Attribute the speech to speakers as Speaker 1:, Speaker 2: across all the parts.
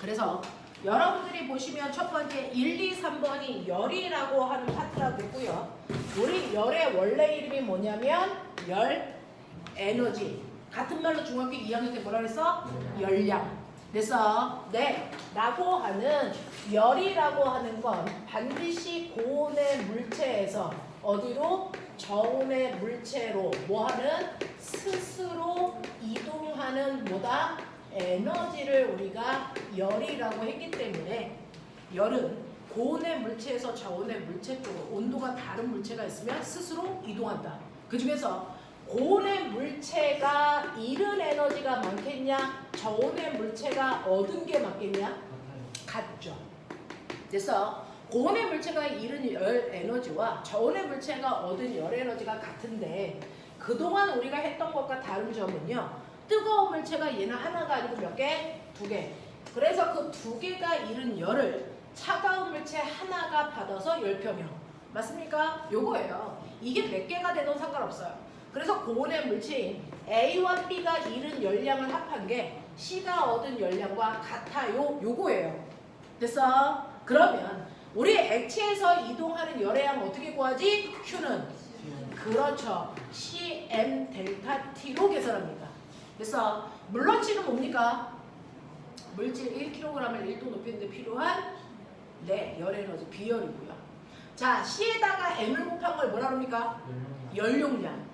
Speaker 1: 그래서 여러분들이 보시면 첫 번째 1, 2, 3번이 열이라고 하는 파트라고 했고요. 우리 열의 원래 이름이 뭐냐면 열 에너지. 같은 말로 중학교 2학년 때 뭐라 그랬어? 열량. 그래서 네 라고 하는 열이라고 하는 건 반드시 고온의 물체에서 어디로? 저온의 물체로 뭐하는? 스스로 이동하는 뭐다? 에너지를 우리가 열이라고 했기 때문에 열은 고온의 물체에서 저온의 물체 쪽으로 온도가 다른 물체가 있으면 스스로 이동한다. 그 중에서 고온의 물체가 잃은 에너지가 많겠냐? 저온의 물체가 얻은 게 많겠냐? 같죠. 그래서 고온의 물체가 잃은 열 에너지와 저온의 물체가 얻은 열 에너지가 같은데 그동안 우리가 했던 것과 다른 점은요. 뜨거운 물체가 얘는 하나가 아니고 몇 개? 두 개. 그래서 그 두 개가 잃은 열을 차가운 물체 하나가 받아서 열평형. 맞습니까? 요거예요. 이게 몇 개가 되든 상관없어요. 그래서 고온의 물체인 A와 B가 잃은 열량을 합한 게 C가 얻은 열량과 같아요. 요거예요. 됐어? 그러면 우리 액체에서 이동하는 열의 양 어떻게 구하지? Q는 그렇죠. CM 델타 T로 계산합니다. 그래서 물론치는 뭡니까? 물질 1kg을 1도 높이는데 필요한 네, 열 에너지 비열이고요. 자, C에다가 M을 곱한 걸 뭐라 그럽니까? 열용량.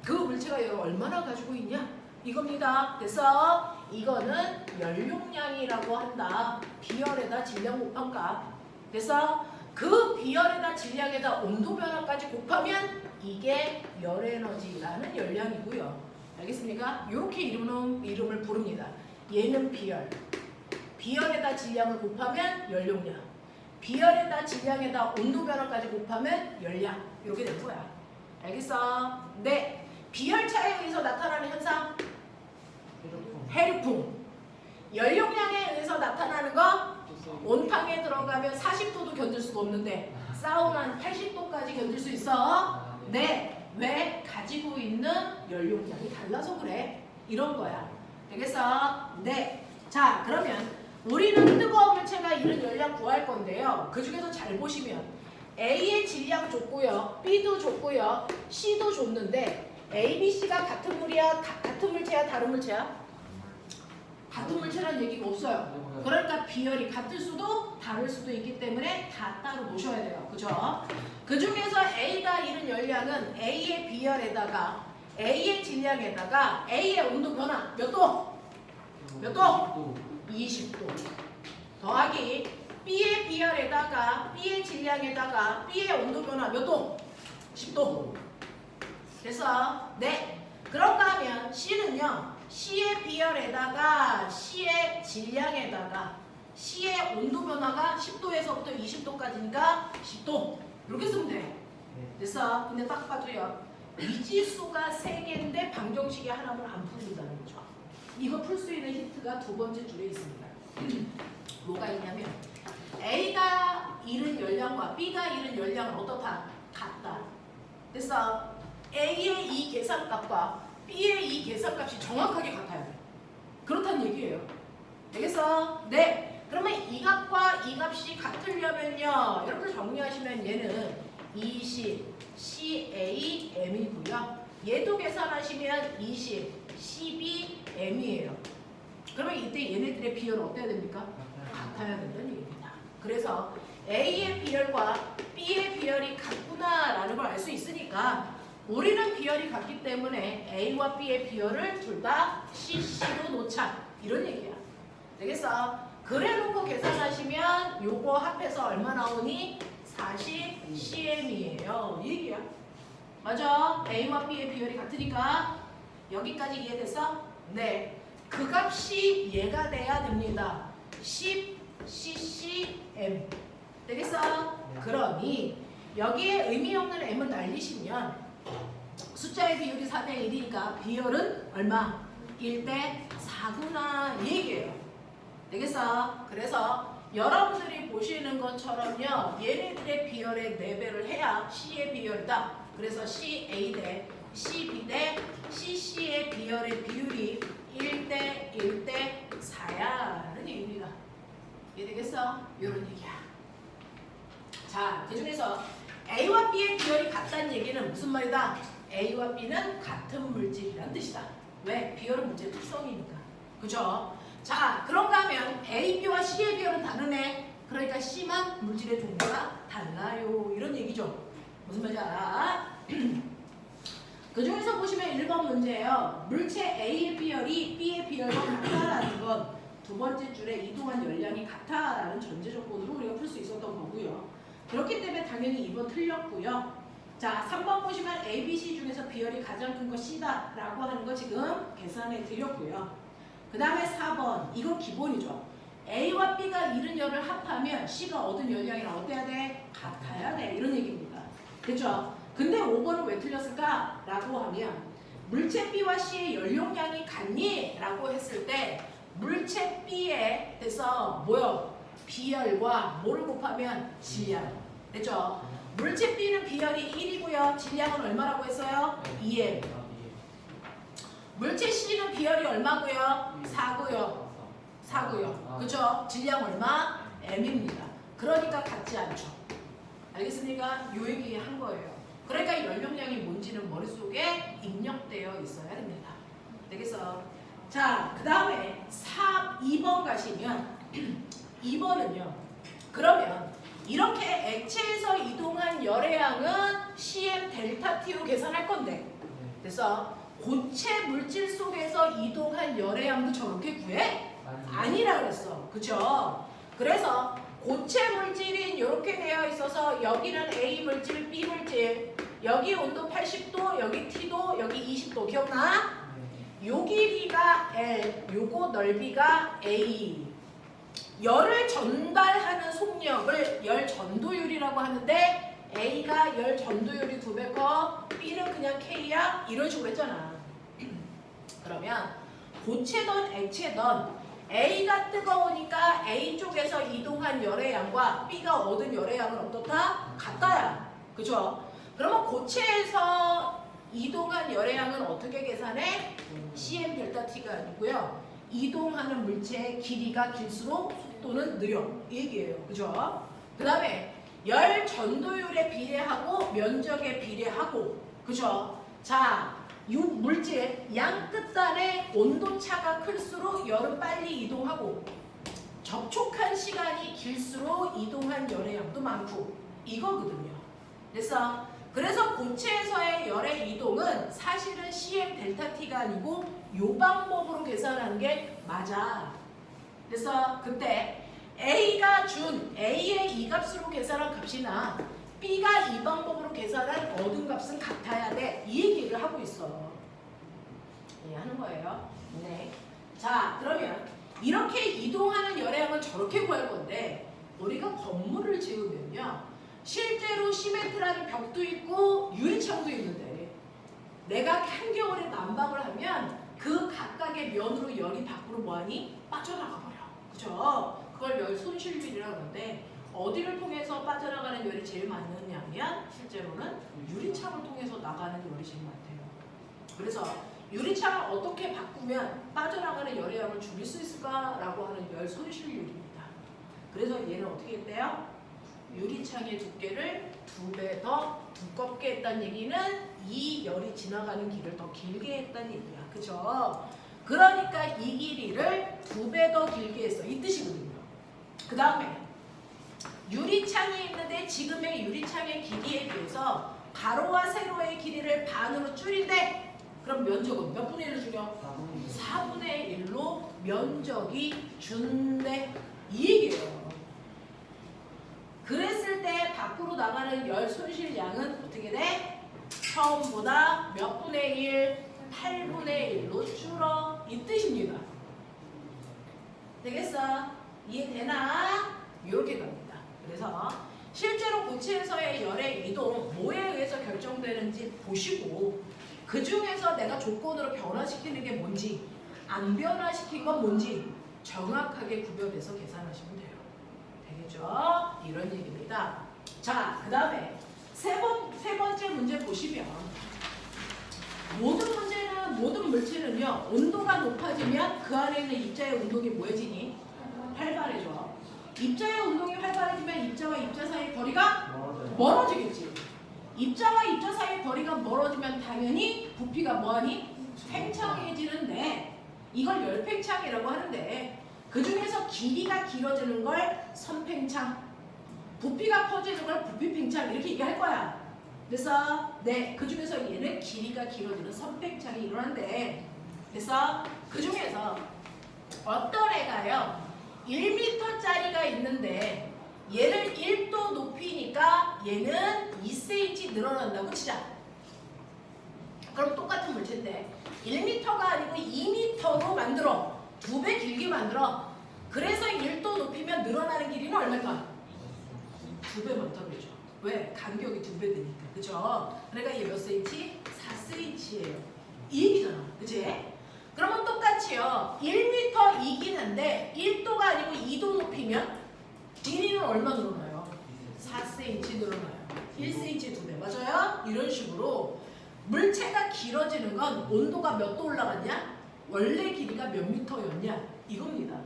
Speaker 1: 그 물체가 열을 얼마나 가지고 있냐? 이겁니다. 그래서 이거는 열용량이라고 한다. 비열에다 질량 곱한 값. 그래서 그 비열에다 질량에다 온도 변화까지 곱하면 이게 열 에너지라는 열량이고요. 알겠습니까? 이렇게 이름을 부릅니다. 얘는 비열. 비열에다 질량을 곱하면 열용량. 비열에다 질량에다 온도 변화까지 곱하면 열량. 이렇게 될 거야. 알겠어? 네. 비열차에 의해서 나타나는 현상? 해류풍. 열용량에 의해서 나타나는 거? 온탕에 들어가면 40도도 견딜 수가 없는데 사우나는 80도까지 견딜 수 있어? 네. 왜? 가지고 있는 열용량이 달라서 그래. 이런 거야. 되겠어? 네. 자, 그러면 우리는 뜨거운 물체가 잃은 열량 구할 건데요. 그 중에서 잘 보시면 A의 질량 줬고요. B도 줬고요. C도 줬는데 A, B, C가 같은 물이야? 같은 물체야? 다른 물체야? 같은 물체라는 얘기가 없어요. 그러니까 비열이 같을 수도 다를 수도 있기 때문에 다 따로 놓으셔야 돼요. 그죠? 그 중에서 A가 잃은 열량은 A의 비열에다가 A의 질량에다가 A의 온도 변화 몇 도? 몇 도? 20도. 더하기 B의 비열에다가 B의 질량에다가 B의 온도 변화 몇 도? 10도. 그래서 네. 그런가 하면 C는요. C의 비열에다가 C의 질량에다가 C의 온도 변화가 10도에서부터 20도까지니까 10도. 이렇게 쓰면 돼. 그래서 근데 딱 봐도요. 미지수가 3개인데 방정식이 하나만 안 풀린다는 거죠. 이거 풀 수 있는 힌트가 두 번째 줄에 있습니다. 뭐가 있냐면 A가 잃은 열량과 B가 잃은 열량은 어떻다? 같다. 그래서 A의 이 계산값과 B의 이 계산값이 정확하게 같아요. 그렇다는 얘기예요. 되겠어? 네. 그러면 이 값과 이 값이 같으려면요. 이렇게 정리하시면 얘는 20 CAM이고요. 얘도 계산하시면 20 CBM이에요. 그러면 이때 얘네들의 비열은 어때야 됩니까? 같아야 된다는 얘기입니다. 그래서 A의 비열과 B의 비열이 같구나라는 걸 알 수 있으니까 우리는 비열이 같기 때문에 A와 B의 비열을 둘 다 CC로 놓자. 이런 얘기야. 되겠어? 그래놓고 계산하시면 요거 합해서 얼마 나오니? 40 CM이에요. 이 얘기야. 맞아? A와 B의 비열이 같으니까 여기까지 이해됐어? 네. 그 값이 얘가 돼야 됩니다. 10 CCM. 되겠어? 그러니 여기에 의미 없는 M은 날리시면 숫자의 비율이 4대 1이니까 비율은 얼마? 1대 4구나 이 얘기예요. 되겠어? 그래서 여러분들이 보시는 것처럼요. 얘네들의 비율의 4배를 해야 C의 비율이다. 그래서 CA 대 CB 대 CC의 비율의 비율이 1대 1대 4야 라는 얘기입니다. 이해되겠어? 이런 얘기야. 자, 그 중에서 A와 B의 비열이 같다는 얘기는 무슨 말이다? A와 B는 같은 물질이란 뜻이다. 왜? 비열은 물질 특성이니까. 그죠? 자, 그런가 하면 A, B와 C의 비열은 다르네. 그러니까 C만 물질의 종류가 달라요. 이런 얘기죠. 무슨 말인지 알아? 그 중에서 보시면 1번 문제예요. 물체 A의 비열이 B의 비열과 같다라는 건 두 번째 줄에 이동한 열량이 같다라는 전제 조건으로 우리가 풀 수 있었던 거고요. 그렇기 때문에 당연히 2번 틀렸고요. 자, 3번 보시면 A, B, C 중에서 비열이 가장 큰 거 C다라고 하는 거 지금 계산해 드렸고요. 그 다음에 4번, 이건 기본이죠. A와 B가 잃은 열을 합하면 C가 얻은 열량이랑 어때야 돼? 같아야 돼. 이런 얘기입니다. 그렇죠? 근데 5번은 왜 틀렸을까? 라고 하면 물체 B와 C의 연용량이 같니? 라고 했을 때 물체 B에 대해서 뭐요? 비열과 뭐를 곱하면 질량. 됐죠? 물체 B는 비열이 1이고요. 질량은 얼마라고 했어요? 2M. 물체 C는 비열이 얼마고요? 4고요. 4고요. 그죠? 질량 얼마? M입니다. 그러니까 같지 않죠. 알겠습니까? 요 얘기 한 거예요. 그러니까 연용량이 뭔지는 머릿속에 입력되어 있어야 됩니다. 되겠어? 자, 그 다음에 2번 가시면 2번은요. 그러면 이렇게 액체에서 이동한 열의 양은 CM 델타 T로 계산할 건데 그래서 고체 물질 속에서 이동한 열의 양도 저렇게 구해? 아니라 그랬어. 그쵸? 그래서 고체 물질인 이렇게 되어 있어서 여기는 A 물질, B 물질 여기 온도 80도, 여기 T도, 여기 20도 기억나? 요 길이가 L, 요거 넓이가 A. 열을 전달하는 속력을 열 전도율이라고 하는데 A가 열 전도율이 2배 커, B는 그냥 K야? 이런 식으로 했잖아. 그러면 고체든 액체든 A가 뜨거우니까 A 쪽에서 이동한 열의 양과 B가 얻은 열의 양은 어떻다? 같다야. 그죠? 그러면 고체에서 이동한 열의 양은 어떻게 계산해? CM 델타 T가 아니고요. 이동하는 물체의 길이가 길수록 속도는 느려. 이 얘기예요. 그죠? 그 다음에 열 전도율에 비례하고 면적에 비례하고 그죠? 자, 이 물질 양 끝단의 온도차가 클수록 열은 빨리 이동하고 접촉한 시간이 길수록 이동한 열의 양도 많고 이거거든요. 그래서 고체에서의 열의 이동은 사실은 CM 델타 T가 아니고 이 방법으로 계산하는 게 맞아. 그래서 그때 A가 준 A의 이 값으로 계산한 값이나 B가 이 방법으로 계산한 얻은 값은 같아야 돼. 이 얘기를 하고 있어. 이해하는 거예요? 네. 자, 그러면 이렇게 이동하는 열의 양은 저렇게 구할 건데 우리가 건물을 지으면요. 실제로 시멘트라는 벽도 있고 유리창도 있는데 내가 한겨울에 난방을 하면 그 각각의 면으로 열이 밖으로 뭐하니? 빠져나가 버려. 그죠? 그걸 열 손실비라고 하는데 어디를 통해서 빠져나가는 열이 제일 많느냐면 실제로는 유리창을 통해서 나가는 열이 제일 많대요. 그래서 유리창을 어떻게 바꾸면 빠져나가는 열의 양을 줄일 수 있을까라고 하는 열 손실률입니다. 그래서 얘는 어떻게 했대요? 유리창의 두께를 2배 더 두껍게 했다는 얘기는 이 열이 지나가는 길을 더 길게 했다는 얘기야. 그죠? 그러니까 이 길이를 2배 더 길게 했어. 이 뜻이거든요. 그 다음에 유리창이 있는데 지금의 유리창의 길이에 비해서 가로와 세로의 길이를 반으로 줄인대. 그럼 면적은 몇 분의 1로 줄여? 4분의 1로 면적이 준대. 이 얘기예요. 그랬을 때 밖으로 나가는 열 손실량은 어떻게 돼? 처음보다 몇 분의 1? 8분의 1로 줄어. 이 뜻입니다. 되겠어? 이해되나? 이렇게 갑니다. 그래서 실제로 고체에서의 열의 이동 뭐에 의해서 결정되는지 보시고 그 중에서 내가 조건으로 변화시키는 게 뭔지 안 변화시킨 건 뭔지 정확하게 구별해서 계산하시면 돼요. 되겠죠? 이런 얘기입니다. 자, 그 다음에 세 번째 문제 보시면 모든 물체는요 온도가 높아지면 그 안에 있는 입자의 운동이 뭐해지니? 활발해져. 입자의 운동이 활발해지면 입자와 입자 사이의 거리가 멀어지겠지. 입자와 입자 사이의 거리가 멀어지면 당연히 부피가 뭐하니? 팽창해지는데 이걸 열팽창이라고 하는데 그 중에서 길이가 길어지는 걸 선팽창, 부피가 커지는 걸 부피팽창 이렇게 얘기할 거야. 그래서 네, 그 중에서 얘는 길이가 길어지는 선팽창이 일어난대. 그래서 그 중에서 어떤 애가요 1m짜리가 있는데 얘를 1도 높이니까 얘는 2cm 늘어난다고 치자. 그럼 똑같은 물체인데 1m가 아니고 2m로 만들어. 2배 길게 만들어. 그래서 1도 높이면 늘어나는 길이는 얼마일까? 2배 많다고죠. 왜? 간격이 2배 되니까. 그죠? 그러니까 얘 몇 cm? 4cm예요. 이 얘기잖아. 그치? 그러면 똑같이요. 1m이긴 한데 1도가 아니고 2도 높이면 길이는 얼마 늘어나요? 4cm 늘어나요. 1cm 2배. 맞아요? 이런 식으로 물체가 길어지는 건 온도가 몇 도 올라갔냐? 원래 길이가 몇 미터였냐? 이겁니다.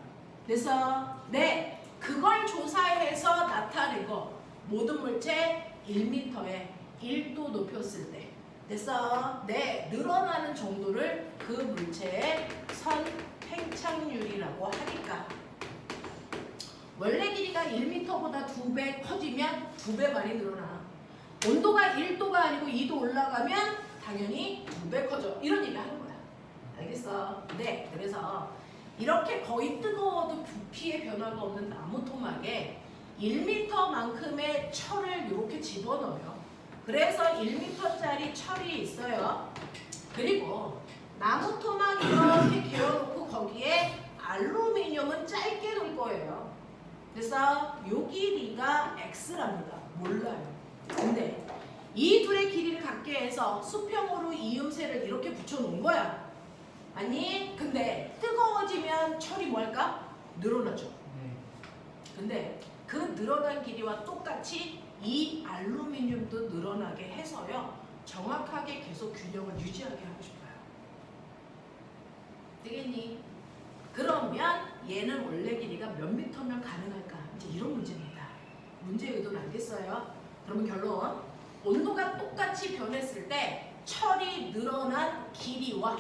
Speaker 1: 그래서 네, 그걸 조사해서 나타낸 거 모든 물체 1m에 1도 높였을 때 그래서 네, 늘어나는 정도를 그 물체의 선팽창률이라고 하니까 원래 길이가 1m보다 2배 커지면 2배 많이 늘어나. 온도가 1도가 아니고 2도 올라가면 당연히 2배 커져. 이런 얘기 하는 거야. 알겠어? 네, 그래서 이렇게 거의 뜨거워도 부피의 변화가 없는 나무 토막에 1m만큼의 철을 이렇게 집어넣어요. 그래서 1m짜리 철이 있어요. 그리고 나무 토막 이렇게 개어놓고 거기에 알루미늄은 짧게 놓을 거예요. 그래서 요 길이가 x랍니다. 몰라요. 근데 이 둘의 길이를 같게 해서 수평으로 이음새를 이렇게 붙여놓은 거야. 아니, 근데 뜨거워지면 철이 뭐할까? 늘어나죠. 근데 그 늘어난 길이와 똑같이 이 알루미늄도 늘어나게 해서요. 정확하게 계속 균형을 유지하게 하고 싶어요. 되겠니? 그러면 얘는 원래 길이가 몇 미터면 가능할까? 이제 이런 문제입니다. 문제의 의도는 알겠어요? 그러면 결론. 온도가 똑같이 변했을 때 철이 늘어난 길이와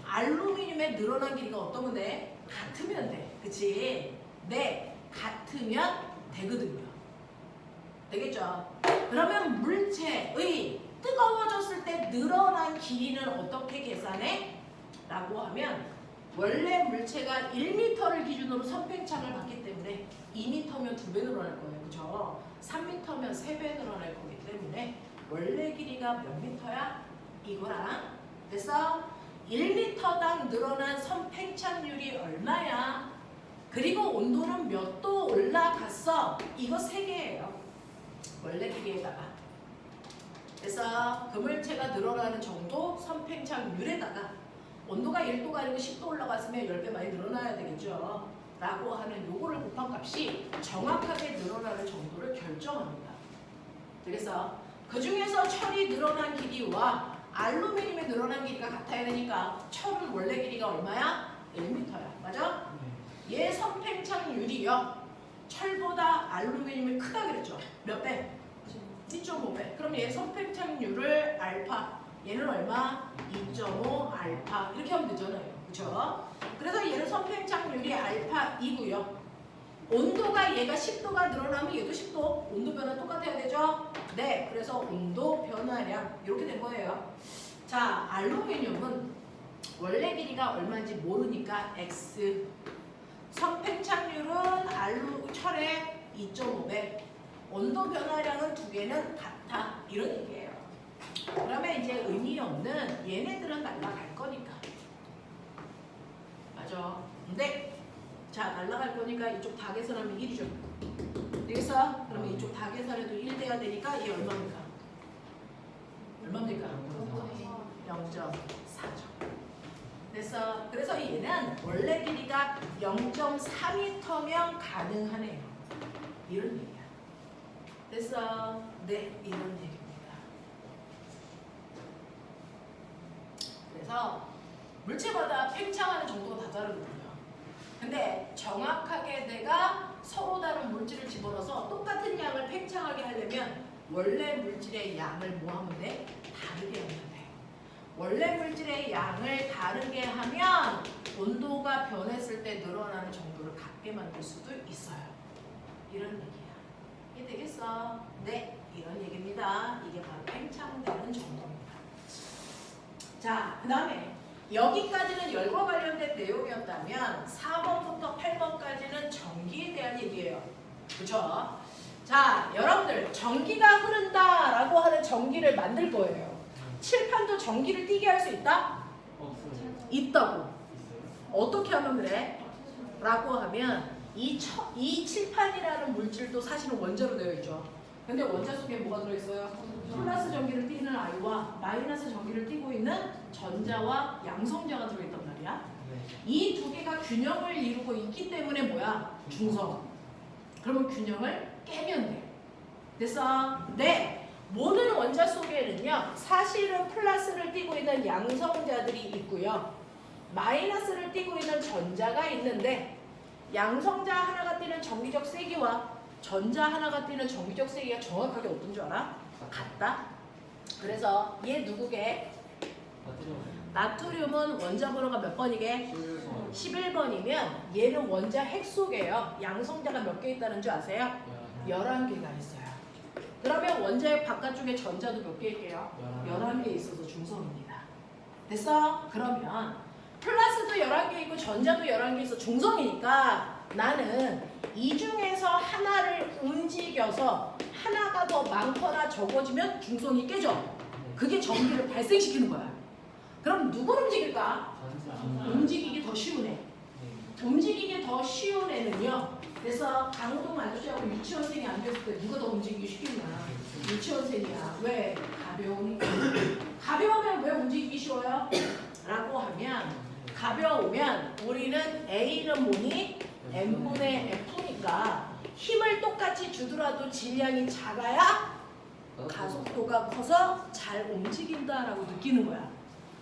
Speaker 1: 알루미늄의 늘어난 길이가 어떤 건데? 같으면 돼. 그치? 네. 같으면 되거든요. 되겠죠? 그러면 물체의 뜨거워졌을 때 늘어난 길이는 어떻게 계산해? 라고 하면 원래 물체가 1m를 기준으로 선팽창을 받기 때문에 2m면 2배 늘어날 거예요. 그죠? 3m면 3배 늘어날 거기 때문에 원래 길이가 몇 미터야? 이거랑 그래서 1m당 늘어난 선팽창률이 얼마야? 그리고 온도는 몇 도 올라갔어? 이거 3개예요. 원래 길이에다가 그래서 그 물체가 늘어나는 정도 선팽창률에다가 온도가 1도가 아니고 10도 올라갔으면 10배 많이 늘어나야 되겠죠. 라고 하는 요거를 곱한 값이 정확하게 늘어나는 정도를 결정합니다. 그래서 그 중에서 철이 늘어난 길이와 알루미늄의 늘어난 길이가 같아야 되니까 철은 원래 길이가 얼마야? 1m야. 맞아? 얘 선팽창률이요. 철보다 알루미늄이 크다 그랬죠. 몇 배? 2.5배. 그럼 얘 선팽창률을 알파. 얘는 얼마? 2.5 알파. 이렇게 하면 되잖아요. 그쵸? 그래서 얘는 선팽창률이 알파이고요. 온도가 얘가 10도가 늘어나면 얘도 10도. 온도 변화 똑같아야 되죠? 네. 그래서 온도 변화량 이렇게 된 거예요. 자, 알루미늄은 원래 길이가 얼마인지 모르니까 X. 선팽창률은 철의 2.5배. 온도 변화량은 두 개는 같아. 이런 얘기예요. 그러면 이제 의미 없는 얘네들은 날아갈 거니까. 맞아. 근데 자, 날아갈 거니까 이쪽 다 계산하면 1이죠. 되겠어? 그러면 이쪽 다 계산해도 1 돼야 되니까 얘 얼마입니까? 얼마입니까? 0.4죠. 그래서 얘는 원래 길이가 0.4m면 가능하네요. 이런 얘기야. 됐어? 네, 이런 얘기입니다. 그래서 물체마다 팽창하는 정도가 다 다르거든요. 근데 정확하게 내가 서로 다른 원래 물질의 양을 뭐 하면 돼? 다르게 하면 돼. 원래 물질의 양을 다르게 하면 온도가 변했을 때 늘어나는 정도를 같게 만들 수도 있어요. 이런 얘기야. 이해되겠어? 네, 이런 얘기입니다. 이게 바로 팽창되는 정도입니다. 자, 그 다음에 여기까지는 열과 관련된 내용이었다면 4번부터 8번까지는 전기에 대한 얘기예요. 그렇죠? 자, 여러분들 전기가 흐른다라고 하는 전기를 만들 거예요. 칠판도 전기를 띠게 할 수 있다?
Speaker 2: 없어요.
Speaker 1: 있다고.
Speaker 2: 있어요?
Speaker 1: 어떻게 하면 그래? 라고 하면 이 칠판이라는 물질도 사실은 원자로 되어 있죠. 근데 원자 속에 뭐가 들어있어요? 플러스 전기를 띠는 아이와 마이너스 전기를 띠고 있는 전자와 양성자가 들어있단 말이야.
Speaker 2: 네.
Speaker 1: 이 두 개가 균형을 이루고 있기 때문에 뭐야? 중성. 그러면 균형을 깨면 돼. 됐어? 네. 모든 원자 속에는요, 사실은 플러스를 띠고 있는 양성자들이 있고요, 마이너스를 띠고 있는 전자가 있는데, 양성자 하나가 띠는 전기적 세기와 전자 하나가 띠는 전기적 세기가 정확하게 어떤 줄 알아? 같다. 그래서 얘 누구게? 나트륨은 원자 번호가 몇 번이게? 11번이면 얘는 원자 핵속이에요. 양성자가 몇 개 있다는 줄 아세요? 11개가 있어요. 그러면 원자의 바깥쪽에 전자도 몇 개 있게요? 11개 있어서 중성입니다. 됐어? 그러면 플러스도 11개 있고 전자도 11개 있어 중성이니까 나는 이 중에서 하나를 움직여서 하나가 더 많거나 적어지면 중성이 깨져. 그게 전기를 발생시키는 거야. 그럼 누굴 움직일까? 움직이기 더 쉬운 애. 움직이기 더 쉬운 애는요. 그래서 강호동 아저씨하고 유치원생이 앉았을 때 누가 더 움직이기 쉽겠냐? 유치원생이야. 왜? 가벼우니까. 가벼우면 왜 움직이기 쉬워요? 라고 하면 가벼우면 우리는 A는 뭐니? N분의 F니까 힘을 똑같이 주더라도 질량이 작아야 가속도가 커서 잘 움직인다라고 느끼는 거야.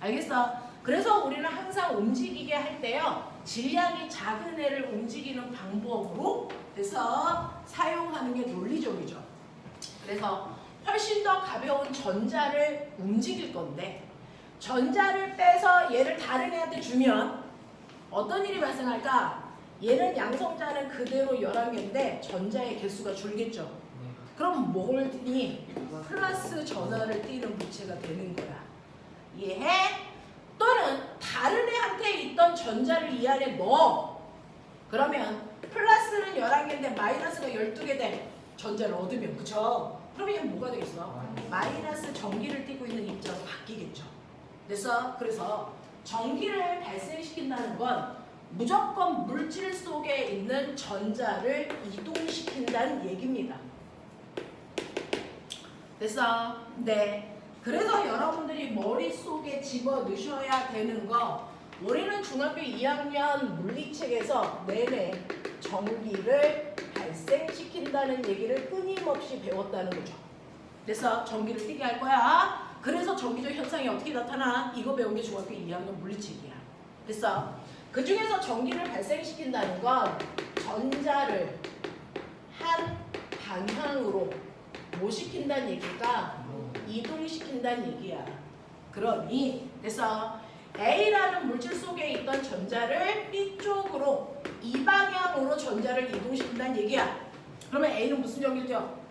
Speaker 1: 알겠어? 그래서 우리는 항상 움직이게 할 때요, 질량이 작은 애를 움직이는 방법으로 해서 사용하는 게 논리적이죠. 그래서 훨씬 더 가벼운 전자를 움직일 건데, 전자를 빼서 얘를 다른 애한테 주면 어떤 일이 발생할까? 얘는 양성자는 그대로 11개인데 전자의 개수가 줄겠죠. 그럼 뭘 띠니? 플러스 전하를 띠는 물체가 되는 거야. 이해해? 또는 다른 애한테 있던 전자를 이 안에 넣어. 그러면 플러스는 11개인데 마이너스가 12개 된 전자를 얻으면, 그쵸? 그러면 얘는 뭐가 되겠어? 마이너스 전기를 띠고 있는 입자로 바뀌겠죠. 그래서 전기를 발생시킨다는 건 무조건 물질 속에 있는 전자를 이동시킨다는 얘기입니다. 됐어? 네. 그래서 여러분들이 머릿속에 집어넣으셔야 되는 거, 우리는 중학교 2학년 물리책에서 내내 전기를 발생시킨다는 얘기를 끊임없이 배웠다는 거죠. 그래서 전기를 띠게 할 거야. 그래서 전기적 현상이 어떻게 나타나? 이거 배운 게 중학교 2학년 물리책이야. 됐어? 그 중에서 전기를 발생시킨다는 건 전자를 한 방향으로 뭐 시킨다는 얘기가 이동시킨다는 얘기야. 그러니 그래서 A라는 물질 속에 있던 전자를 B 쪽으로 이 방향으로 전자를 이동시킨다는 얘기야. 그러면 A는 무슨 전기를 띄워?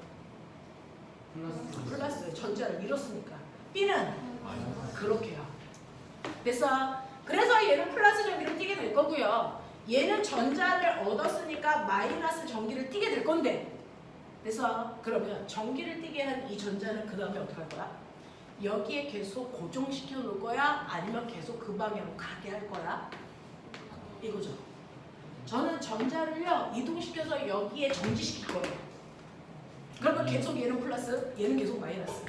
Speaker 1: 플러스 전자를 밀었으니까. B는 그렇게요. 그래서 얘는 플러스 전기를 띠게 될 거고요. 얘는 전자를 얻었으니까 마이너스 전기를 띠게 될 건데. 그러면 전기를 띠게 한 이 전자는 그 다음에 어떻게 할 거야? 여기에 계속 고정시켜 놓을 거야? 아니면 계속 그 방향으로 가게 할 거야? 이거죠. 저는 전자를요 이동시켜서 여기에 정지시킬 거예요. 그러면 계속 얘는 플러스, 얘는 계속 마이너스.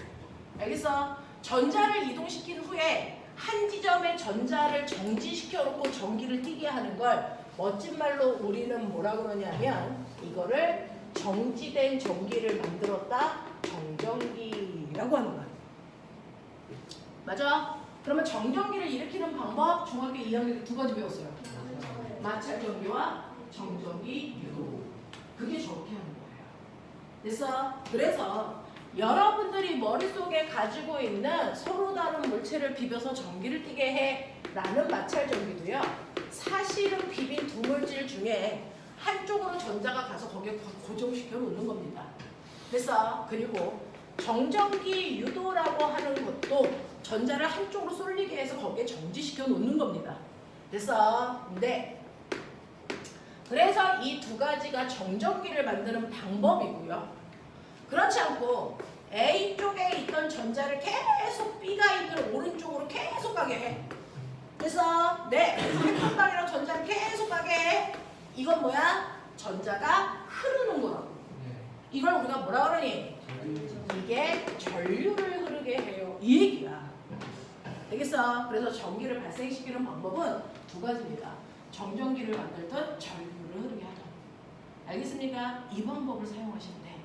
Speaker 1: 알겠어? 전자를 이동시킨 후에 한 지점에 전자를 정지시켜 놓고 전기를 띠게 하는 걸 멋진 말로 우리는 뭐라 그러냐면 이거를 정지된 전기를 만들었다, 정전기라고 하는 거야. 맞아? 그러면 정전기를 일으키는 방법 중학교 2학년 때 2가지 배웠어요. 마찰전기와 정전기 유도. 그게 저렇게 하는 거예요. 그래서 여러분들이 머릿속에 가지고 있는 서로 다른 물체를 비벼서 전기를 띠게 해 라는 마찰 전기도요. 사실은 비빈 두 물질 중에 한쪽으로 전자가 가서 거기에 고정시켜 놓는 겁니다. 그래서 그리고 정전기 유도라고 하는 것도 전자를 한쪽으로 쏠리게 해서 거기에 정지시켜 놓는 겁니다. 그래서 그래서 이 두 가지가 정전기를 만드는 방법이고요. 그렇지 않고 A 쪽에 있던 전자를 계속 B가 있는 오른쪽으로 계속 가게 해. 그래서 핵방이랑 전자를 계속 가게 해. 이건 뭐야? 전자가 흐르는 거라고. 이걸 우리가 뭐라 그러니? 이게 전류를 흐르게 해요. 이 얘기야. 알겠어? 그래서 전기를 발생시키는 방법은 두 가지입니다. 정전기를 만들든 전류를 흐르게 하든. 알겠습니까? 이 방법을 사용하시면 돼.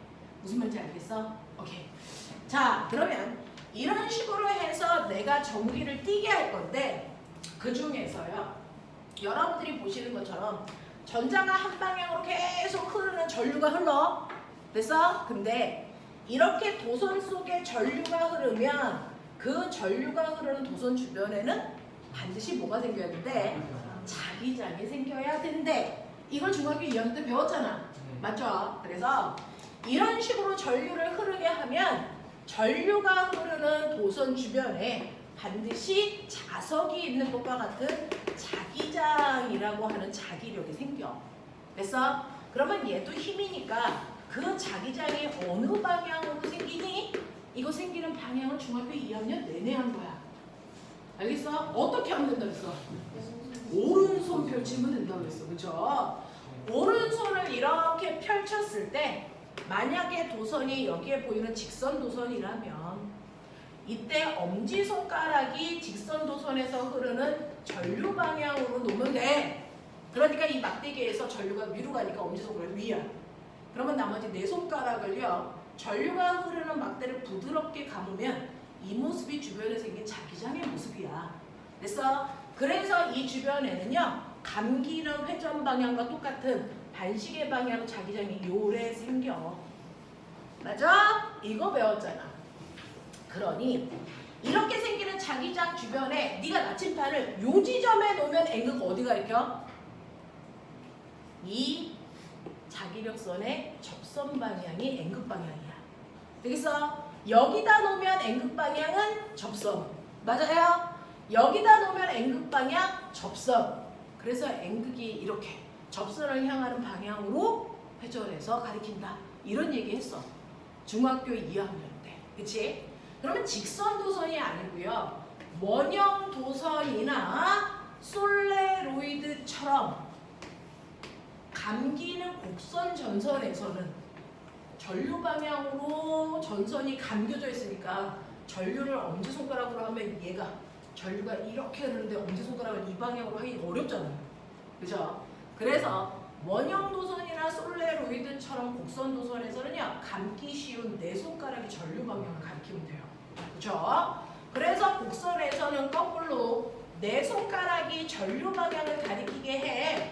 Speaker 1: 무슨 말인지 알겠어? 오케이. 자, 그러면 이런 식으로 해서 내가 전기를 띠게 할 건데 그 중에서요. 여러분들이 보시는 것처럼 전자가 한 방향으로 계속 흐르는 전류가 흘러. 됐어? 근데 이렇게 도선 속에 전류가 흐르면 그 전류가 흐르는 도선 주변에는 반드시 뭐가 생겨야 된대? 자기장이 생겨야 된대. 이걸 중학교 2학년 때 배웠잖아. 맞죠? 그래서 이런 식으로 전류를 흐르게 하면 전류가 흐르는 도선 주변에 반드시 자석이 있는 것과 같은 자기장이라고 하는 자기력이 생겨. 그래서 그러면 얘도 힘이니까 그 자기장이 어느 방향으로 생기니? 이거 생기는 방향은 중학교 2학년 내내 한 거야. 알겠어? 어떻게 하면 된다고 했어? 오른손 펼치면 된다고 했어. 그쵸? 오른손을 이렇게 펼쳤을 때 만약에 도선이 여기에 보이는 직선 도선이라면 이때 엄지손가락이 직선 도선에서 흐르는 전류 방향으로 놓으면 돼. 그러니까 이 막대기에서 전류가 위로 가니까 엄지손가락이 위야. 그러면 나머지 네 손가락을요. 전류가 흐르는 막대를 부드럽게 감으면 이 모습이 주변에 생긴 자기장의 모습이야. 그래서 이 주변에는요. 감기는 회전 방향과 똑같은 반시계 방향 자기장이 요래 생겨. 맞아? 이거 배웠잖아. 그러니 이렇게 생기는 자기장 주변에 네가 나침판을 요 지점에 놓으면 N극 어디 가리켜? 이 자기력선의 접선 방향이 N극 방향이야. 되겠어? 여기다 놓으면 N극 방향은 접선. 맞아요? 여기다 놓으면 N극 방향 접선. 그래서 N극이 이렇게 접선을 향하는 방향으로 회전해서 가리킨다. 이런 얘기 했어. 중학교 2학년 때. 그치? 그러면 직선 도선이 아니고요. 원형 도선이나 솔레로이드처럼 감기는 곡선 전선에서는 전류 방향으로 전선이 감겨져 있으니까 전류를 엄지손가락으로 하면 얘가 전류가 이렇게 흐르는데 엄지손가락을 이 방향으로 하기 어렵잖아요. 그죠? 그래서 원형 도선이나 솔레로이드처럼 곡선 도선에서는요. 감기 쉬운 네 손가락이 전류 방향을 가리키면 돼요. 그죠? 그래서 곡선에서는 거꾸로 네 손가락이 전류 방향을 가리키게 해.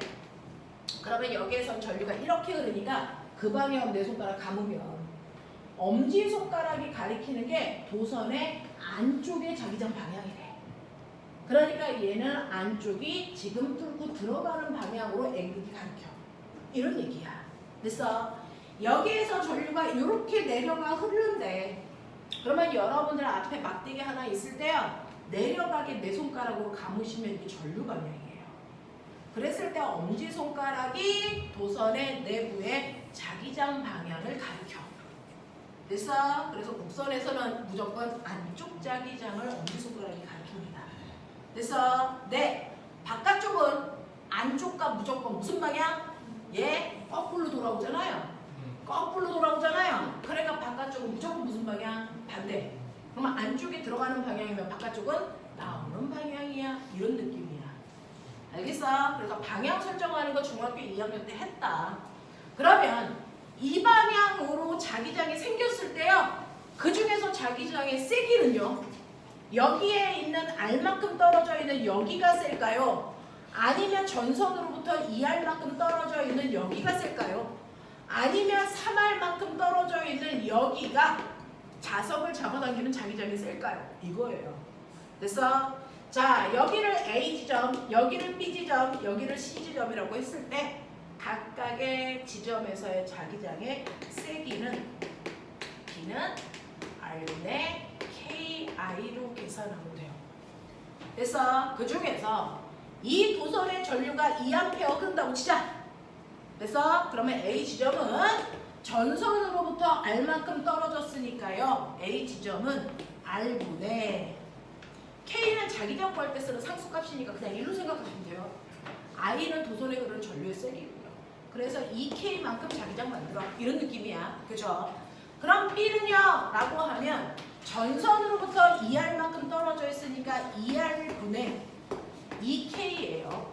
Speaker 1: 그러면 여기에선 전류가 이렇게 흐르니까 그 방향 네 손가락 감으면 엄지손가락이 가리키는 게 도선의 안쪽의 자기장 방향이 돼. 그러니까 얘는 안쪽이 지금 뚫고 들어가는 방향으로 N극이 가리켜. 이런 얘기야. 됐어? 여기에서 전류가 이렇게 내려가 흐르는데 그러면 여러분들 앞에 막대기 하나 있을 때요. 내려가게 네 손가락으로 감으시면 이게 전류 방향이에요. 그랬을 때 엄지손가락이 도선의 내부의 자기장 방향을 가리켜. 됐어? 그래서 곡선에서는 무조건 안쪽 자기장을 엄지손가락이 가리킵니다. 됐어? 네. 바깥쪽은 안쪽과 무조건 무슨 방향? 얘 거꾸로 돌아오잖아요. 거꾸로 돌아오잖아요. 그러니까 바깥쪽은 무조건 무슨 방향? 반대. 그러면 안쪽에 들어가는 방향이면 바깥쪽은 나오는 방향이야. 이런 느낌이야. 알겠어? 그래서 방향 설정하는 거 중학교 2학년 때 했다. 그러면 이 방향으로 자기장이 생겼을 때요. 그 중에서 자기장의 세기는요. 여기에 있는 R만큼 떨어져 있는 여기가 셀까요? 아니면 전선으로부터 2R만큼 떨어져 있는 여기가 셀까요? 아니면 3R만큼 떨어져 있는 여기가 자석을 잡아당기는 자기장이 셀까요? 이거예요. 그래서 자, 여기를 A 지점, 여기를 B 지점, 여기를 C 지점이라고 했을 때 각각의 지점에서의 자기장의 세기는 B는 R분의 KI로 계산하면 돼요. 그래서 그 중에서 이 도선의 전류가 2A 흐른다고 치자. 그래서 그러면 A 지점은 전선으로부터 R만큼 떨어졌으니까요. A 지점은 R분의 K는 자기장 구할 때 쓰는 상수값이니까 그냥 1로 생각하시면 돼요. I는 도선에 흐르는 전류의 세기고요. 그래서 2K만큼 자기장 만들어. 이런 느낌이야. 그죠? 그럼 B는요? 라고 하면 전선으로부터 2R만큼 떨어져 있으니까 2R분의 2K예요.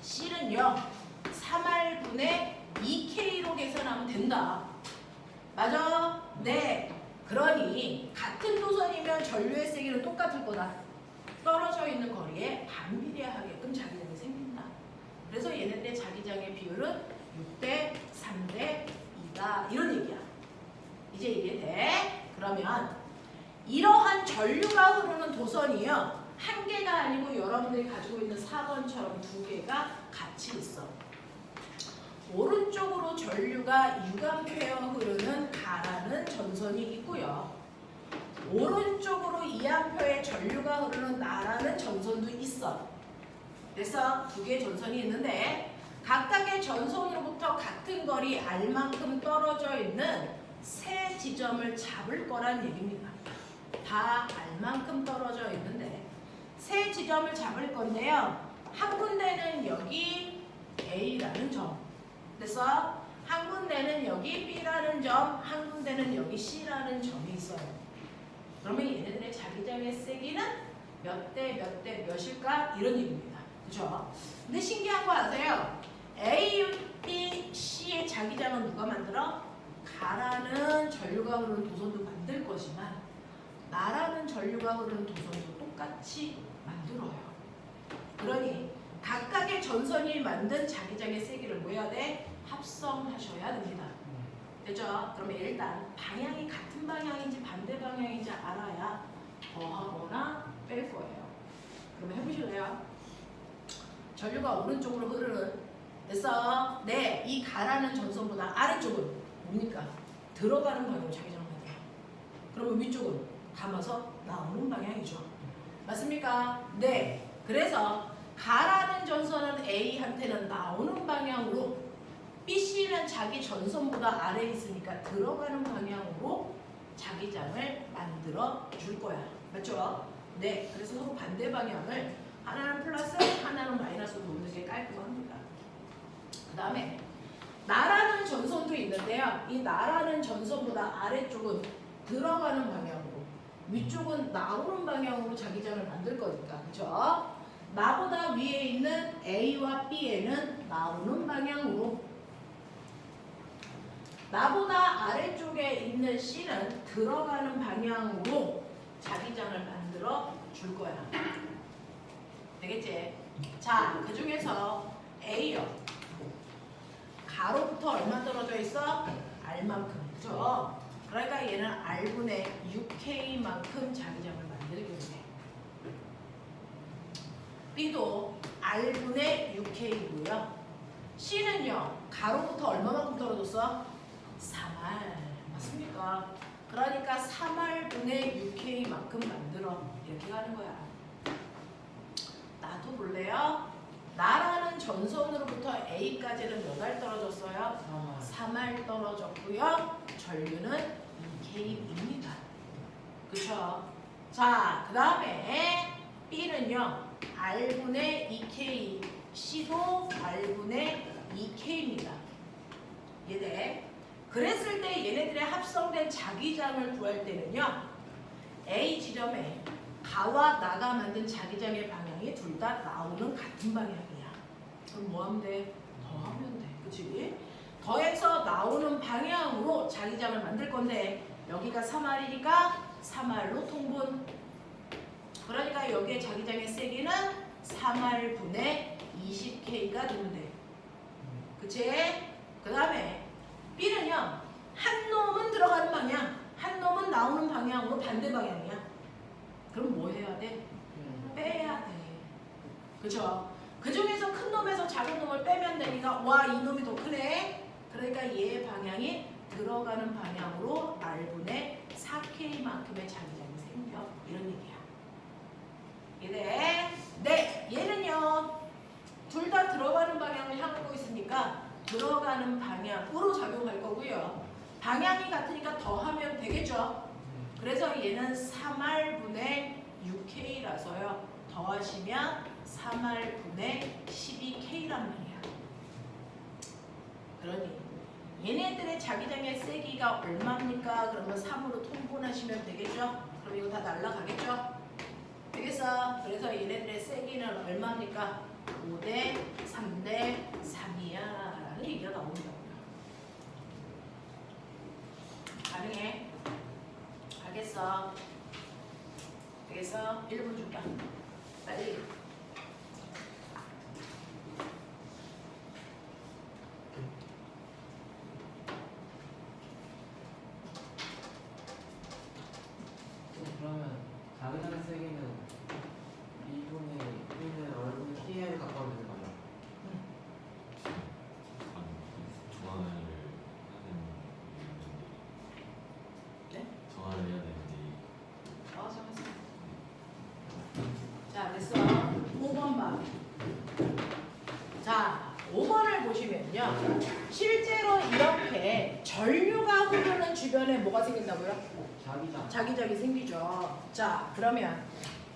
Speaker 1: C는요? 3R분의 2K로 계산하면 된다. 맞아? 네. 그러니 같은 도선이면 전류의 세기는 똑같을 거다. 떨어져 있는 거리에 반비례하게끔 자기장이 생긴다. 그래서 얘네들의 자기장의 비율은 6대 3대 2다. 이런 얘기야. 이제 이해돼? 그러면 이러한 전류가 흐르는 도선이요. 한 개가 아니고 여러분들이 가지고 있는 4번처럼 두 개가 같이 있어. 오른쪽으로 전류가 6A 흐르는 가라는 전선이 있고요. 오른쪽으로 2A의 전류가 흐르는 나라는 전선도 있어. 그래서 두 개의 전선이 있는데 각각의 전선으로부터 같은 거리 R만큼 떨어져 있는 세 지점을 잡을 거란 얘기입니다. 다 R만큼 떨어져 있는데 세 지점을 잡을 건데요. 한 군데는 여기 A라는 점. 그래서 한 군데는 여기 B라는 점, 한 군데는 여기 C라는 점이 있어요. 그러면 얘네들의 자기장의 세기는 몇 대 몇 대 몇일까? 이런 얘기입니다. 그죠? 근데 신기한 거 아세요? A, B, C의 자기장은 누가 만들어? 가라는 전류가 흐르는 도선도 만들 거지만 나라는 전류가 흐르는 도선도 똑같이 만들어요. 그러니 각각의 전선이 만든 자기장의 세기를 뭐 해야 돼? 합성하셔야 됩니다. 되죠? 그러면 일단 방향이 같은 방향인지 반대 방향인지 알아야 더하거나 뺄 거예요. 그러면 해보실래요? 전류가 오른쪽으로 흐르는 그래서 네, 이 가라는 전선보다 아래쪽은 뭡니까? 들어가는 방향으로 자기장을 만들어요. 그러면 위쪽은 감아서 나오는 방향이죠. 맞습니까? 네. 그래서 가라는 전선은 A한테는 나오는 방향으로 BC는 자기 전선보다 아래에 있으니까 들어가는 방향으로 자기장을 만들어 줄 거야. 맞죠? 네. 그래서 서로 반대 방향을 하나는 플러스, 하나는 마이너스로 놓는 게 깔끔합니다. 그 다음에 나라는 전선도 있는데요. 이 나라는 전선보다 아래쪽은 들어가는 방향으로 위쪽은 나오는 방향으로 자기장을 만들 거니까. 그죠? 나보다 위에 있는 A와 B에는 나오는 방향으로 나보다 아래쪽에 있는 C는 들어가는 방향으로 자기장을 만들어 줄 거야. 되겠지? 자, 그 중에서 A요. 가로부터 얼마 떨어져 있어? R만큼. 그죠? 그러니까 얘는 R분의 6K만큼 자기장을 만들게 돼. B도 R분의 6K이고요. C는요. 가로부터 얼마만큼 떨어졌어? 3R. 맞습니까? 그러니까 3R분의 6K만큼 만들어. 이렇게 가는 거야. 나도 볼래요? 나라는 전선으로부터 A까지는 몇 R 떨어졌어요? 3R 떨어졌고요. 전류는 2K입니다. 그쵸? 자, 그 다음에 B는요. R분의 2K, C도 R분의 2K입니다. 이해돼? 그랬을 때 얘네들의 합성된 자기장을 구할 때는요. A 지점에 가와 나가 만든 자기장의 방향이 둘 다 나오는 같은 방향이야. 그럼 뭐 하면 돼? 더하면 돼. 그치? 더해서 나오는 방향으로 자기장을 만들 건데 여기가 3R이니까 3R로 통분. 그러니까 여기에 자기장의 세기는 3R분의 20K가 되면 돼. 그치? 그 다음에 B는요. 한 놈은 들어가는 방향, 한 놈은 나오는 방향이야. 그럼 뭐 해야 돼? 빼야 돼. 그쵸? 그 중에서 큰 놈에서 작은 놈을 빼면 되니까 와 이놈이 더 크네. 그러니까 얘 방향이 들어가는 방향으로 R분의 4K만큼의 자기장이 생겨. 이런 얘기야. 이래. 네. 얘는요. 둘 다 들어가는 방향을 향하고 있으니까 들어가는 방향으로 작용할 거고요. 방향이 같으니까 더하면 되겠죠. 그래서 얘는 3R분의 6K라서요. 더하시면 3R분의 12K란 말이야. 그러니 얘네들의 자기장의 세기가 얼마입니까? 그러면 3으로 통분하시면 되겠죠? 그럼 이거 다 날라가겠죠? 되겠어? 그래서 얘네들의 세기는 얼마입니까? 5대 3대 3이야 라는 얘기가 나옵니다. 가능해? 알겠어? 되겠어? 1분 줄게. 빨리.
Speaker 2: 그러면 자기장의 세기는 2분의 1은 얼분의 K에 가까운 되는 거죠?
Speaker 3: 정화를 하는
Speaker 1: 네?
Speaker 3: 정화를 해야 되는데
Speaker 1: 잘했어. 자, 됐어. 5번 봐. 자, 5번을 보시면요. 실제로 이렇게 전류가 흐르는 주변에 뭐가 생긴다고요?
Speaker 2: 자기장.
Speaker 1: 자기장이 생기죠. 자, 그러면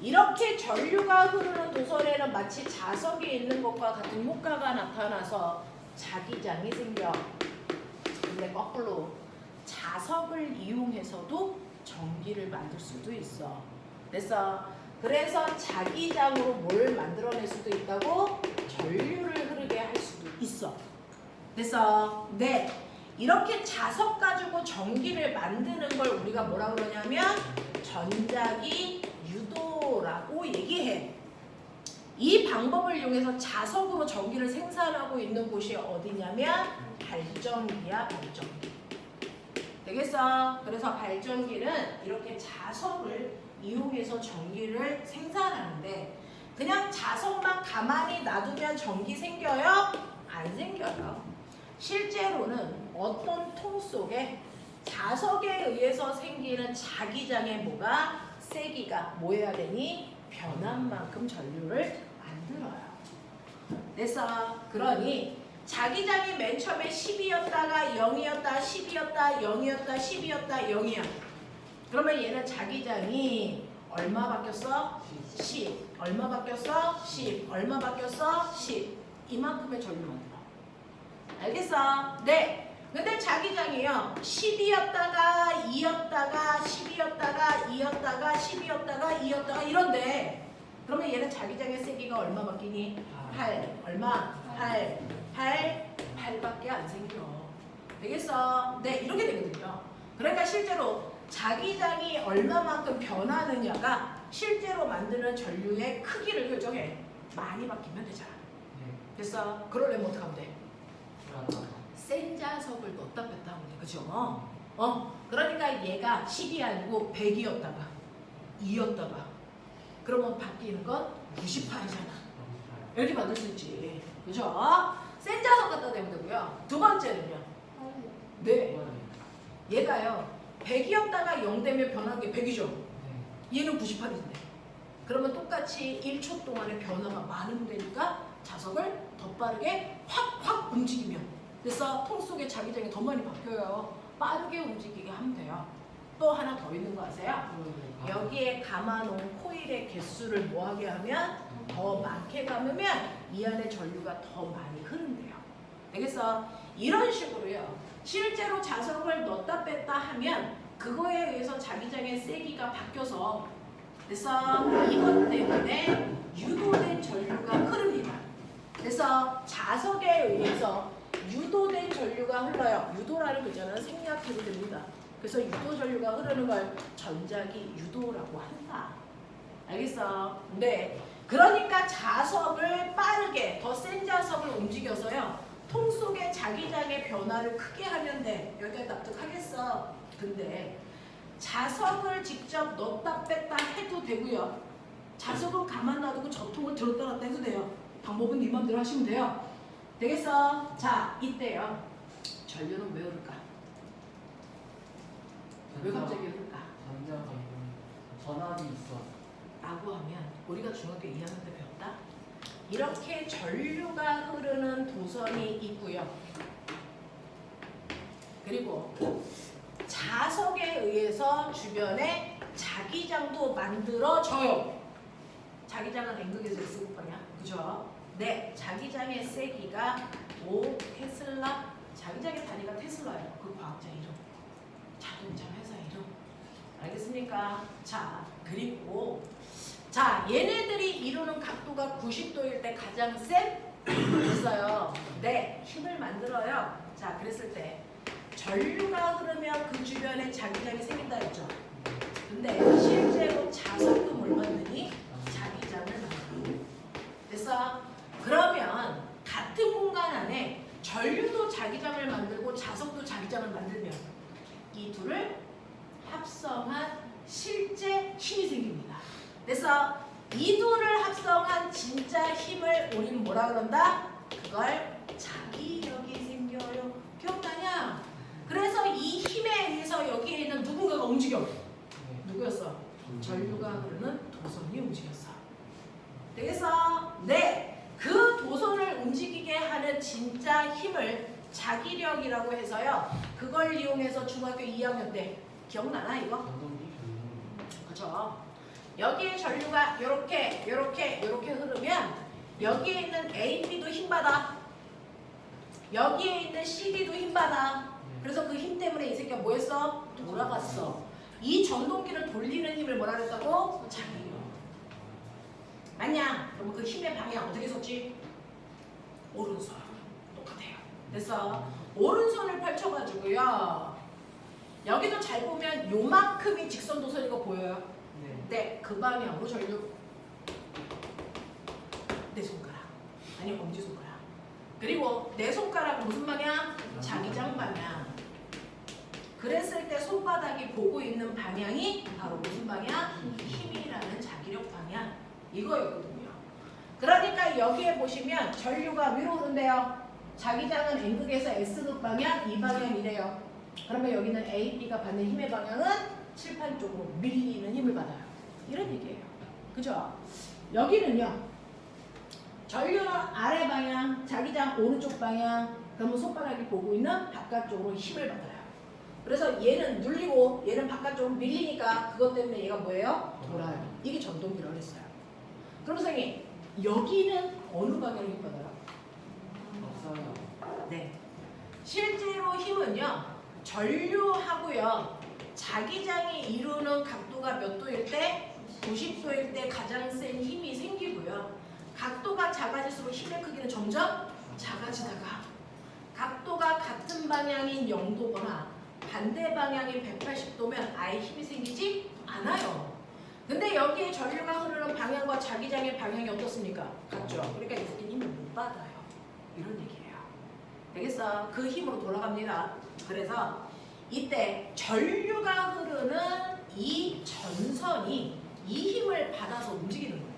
Speaker 1: 이렇게 전류가 흐르는 도선에는 마치 자석에 있는 것과 같은 효과가 나타나서 자기장이 생겨. 근데 거꾸로 자석을 이용해서도 전기를 만들 수도 있어. 그래서 자기장으로 뭘 만들어낼 수도 있다고? 전류를 흐르게 할 수도 있어. 됐어? 네. 이렇게 자석 가지고 전기를 만드는 걸 우리가 뭐라 그러냐면 전자기 유도라고 얘기해. 이 방법을 이용해서 자석으로 전기를 생산하고 있는 곳이 어디냐면 발전기야, 발전기. 되겠어? 그래서 발전기는 이렇게 자석을 이용해서 전기를 생산하는데 그냥 자석만 가만히 놔두면 전기 생겨요? 안 생겨요. 실제로는 어떤 통 속에 자석에 의해서 생기는 자기장의 뭐가 세기가 뭐 해야 되니? 변한 만큼 전류를 만들어요. 됐어? 그러니 자기장이 맨 처음에 10이었다가 0이었다, 10이었다, 0이었다, 10이었다, 0이야. 그러면 얘는 자기장이 얼마 바뀌었어? 10. 얼마 바뀌었어? 10. 얼마 바뀌었어? 10. 이만큼의 전류 만들어. 알겠어? 네. 근데 자기장이요. 10이었다가 2였다가 10이었다가 2였다가 10이었다가 2였다가 이런데 그러면 얘는 자기장의 세기가 얼마 바뀌니? 8. 얼마? 8밖에 안 생겨. 되겠어? 네. 이렇게 되거든요. 그러니까 실제로 자기장이 얼마만큼 변하느냐가 실제로 만드는 전류의 크기를 결정해. 많이 바뀌면 되잖아. 됐어? 그러려면 어떻게 하면 돼? 센 자석을 넣었다 뺐다 하면 돼. 그죠? 그러니까 얘가 10이 아니고 100이었다가 2였다가 그러면 바뀌는 건 98이잖아. 이렇게 만들 수 있지. 그죠? 센 자석 갖다 대면 되고요. 두 번째는요. 네. 얘가요. 100이었다가 0 되면 변한 게 100이죠. 얘는 98인데. 그러면 똑같이 1초 동안의 변화가 많으면 되니까 자석을 더 빠르게 확 움직이면 그래서 통 속에 자기장이 더 많이 바뀌어요. 빠르게 움직이게 하면 돼요. 또 하나 더 있는 거 아세요? 여기에 감아놓은 코일의 개수를 뭐하게 하면 더 많게 감으면 이 안에 전류가 더 많이 흐른대요. 되겠어? 이런 식으로요. 실제로 자석을 넣었다 뺐다 하면 그거에 의해서 자기장의 세기가 바뀌어서 그래서 이것 때문에 유도된 전류가 흐릅니다. 그래서 자석에 의해서 유도된 전류가 흘러요. 유도라는 글자는 생략해도 됩니다. 그래서 유도 전류가 흐르는 걸 전자기 유도라고 한다. 알겠어? 네. 그러니까 자석을 빠르게 더 센 자석을 움직여서요. 통 속의 자기장의 변화를 크게 하면 돼. 여기까지 납득하겠어. 근데 자석을 직접 넣었다 뺐다 해도 되고요. 자석은 가만 놔두고 저통을 들었다 놨다 해도 돼요. 방법은 네 맘대로 하시면 돼요. 되겠어? 자, 이때요. 전류는 왜 흐를까? 왜 갑자기 흐를까?
Speaker 2: 전자가 전압이 있어.
Speaker 1: 라고 하면 우리가 중학교 2학년 때 배웠다. 이렇게 전류가 흐르는 도선이 있고요. 그리고 자석에 의해서 주변에 자기장도 만들어져요. 자기장은 N극에서 S극 방향. 그죠? 네, 자기장의 세기가 5 테슬라. 자기장의 단위가 테슬라예요. 그 과학자 이름. 자동차 회사 이름. 알겠습니까? 자, 그리고 자, 얘네들이 이루는 각도가 90도일 때 가장 센 있어요. 네, 힘을 만들어요. 자, 그랬을 때 전류가 흐르면 그 주변에 자기장이 생긴다 했죠. 근데 실제로 자석도 뭘 만드니? 자기장을 만들어. 됐어? 그러면 같은 공간 안에 전류도 자기장을 만들고 자석도 자기장을 만들면 이 둘을 합성한 실제 힘이 생깁니다. 그래서 이 둘을 합성한 진짜 힘을 우리는 뭐라 그런다? 그걸 자기력이 생겨요. 기억나냐? 그래서 이 힘에 의해서 여기에 있는 누군가가 움직여. 누구였어? 전류가 흐르는 도선이 움직였어. 되겠어? 네. 그 도선을 움직이게 하는 진짜 힘을 자기력이라고 해서요. 그걸 이용해서 중학교 2학년 때 기억나나 이거? 그렇죠. 여기에 전류가 이렇게 흐르면 여기에 있는 A, B도 힘받아. 여기에 있는 CD도 힘받아. 그래서 그 힘 때문에 이 새끼가 뭐 했어? 돌아갔어. 이 전동기를 돌리는 힘을 뭐라 그랬다고? 자기력. 맞냐? 그러면 그 힘의 방향 어떻게 썼지? 오른손. 똑같아요. 그래서 오른손을 펼쳐가지고요. 여기도 잘 보면 요만큼이 직선 도선인 거 보여요? 네. 그 방향으로 전류. 내 손가락. 아니 엄지손가락. 그리고 내 손가락은 무슨 방향? 자기장 방향. 그랬을 때 손바닥이 보고 있는 방향이 바로 무슨 방향? 힘이라는 자기력 방향. 이거였거든요. 그러니까 여기에 보시면 전류가 위로 흐른대요. 자기장은 N극에서 S극 방향, 이 방향이래요. 그러면 여기는 A, B가 받는 힘의 방향은 칠판 쪽으로 밀리는 힘을 받아요. 이런 얘기예요. 그죠? 여기는요. 전류는 아래 방향, 자기장 오른쪽 방향, 그러면 손바닥이 보고 있는 바깥쪽으로 힘을 받아요. 그래서 얘는 눌리고 얘는 바깥쪽으로 밀리니까 그것 때문에 얘가 뭐예요? 돌아요. 이게 전동기라고 했어요. 그럼 선생님, 여기는 어느 방향으로 힘 받아요?
Speaker 2: 없어요.
Speaker 1: 네. 실제로 힘은요, 전류하고요, 자기장이 이루는 각도가 몇 도일 때? 90도일 때 가장 센 힘이 생기고요. 각도가 작아질수록 힘의 크기는 점점 작아지다가 각도가 같은 방향인 0도거나 반대 방향인 180도면 아예 힘이 생기지 않아요. 근데 여기에 전류가 흐르는 방향과 자기장의 방향이 어떻습니까? 같죠? 그러니까 이렇게 힘을 못 받아요. 이런 얘기예요. 되겠어? 그 힘으로 돌아갑니다. 그래서 이때 전류가 흐르는 이 전선이 이 힘을 받아서 움직이는 거예요.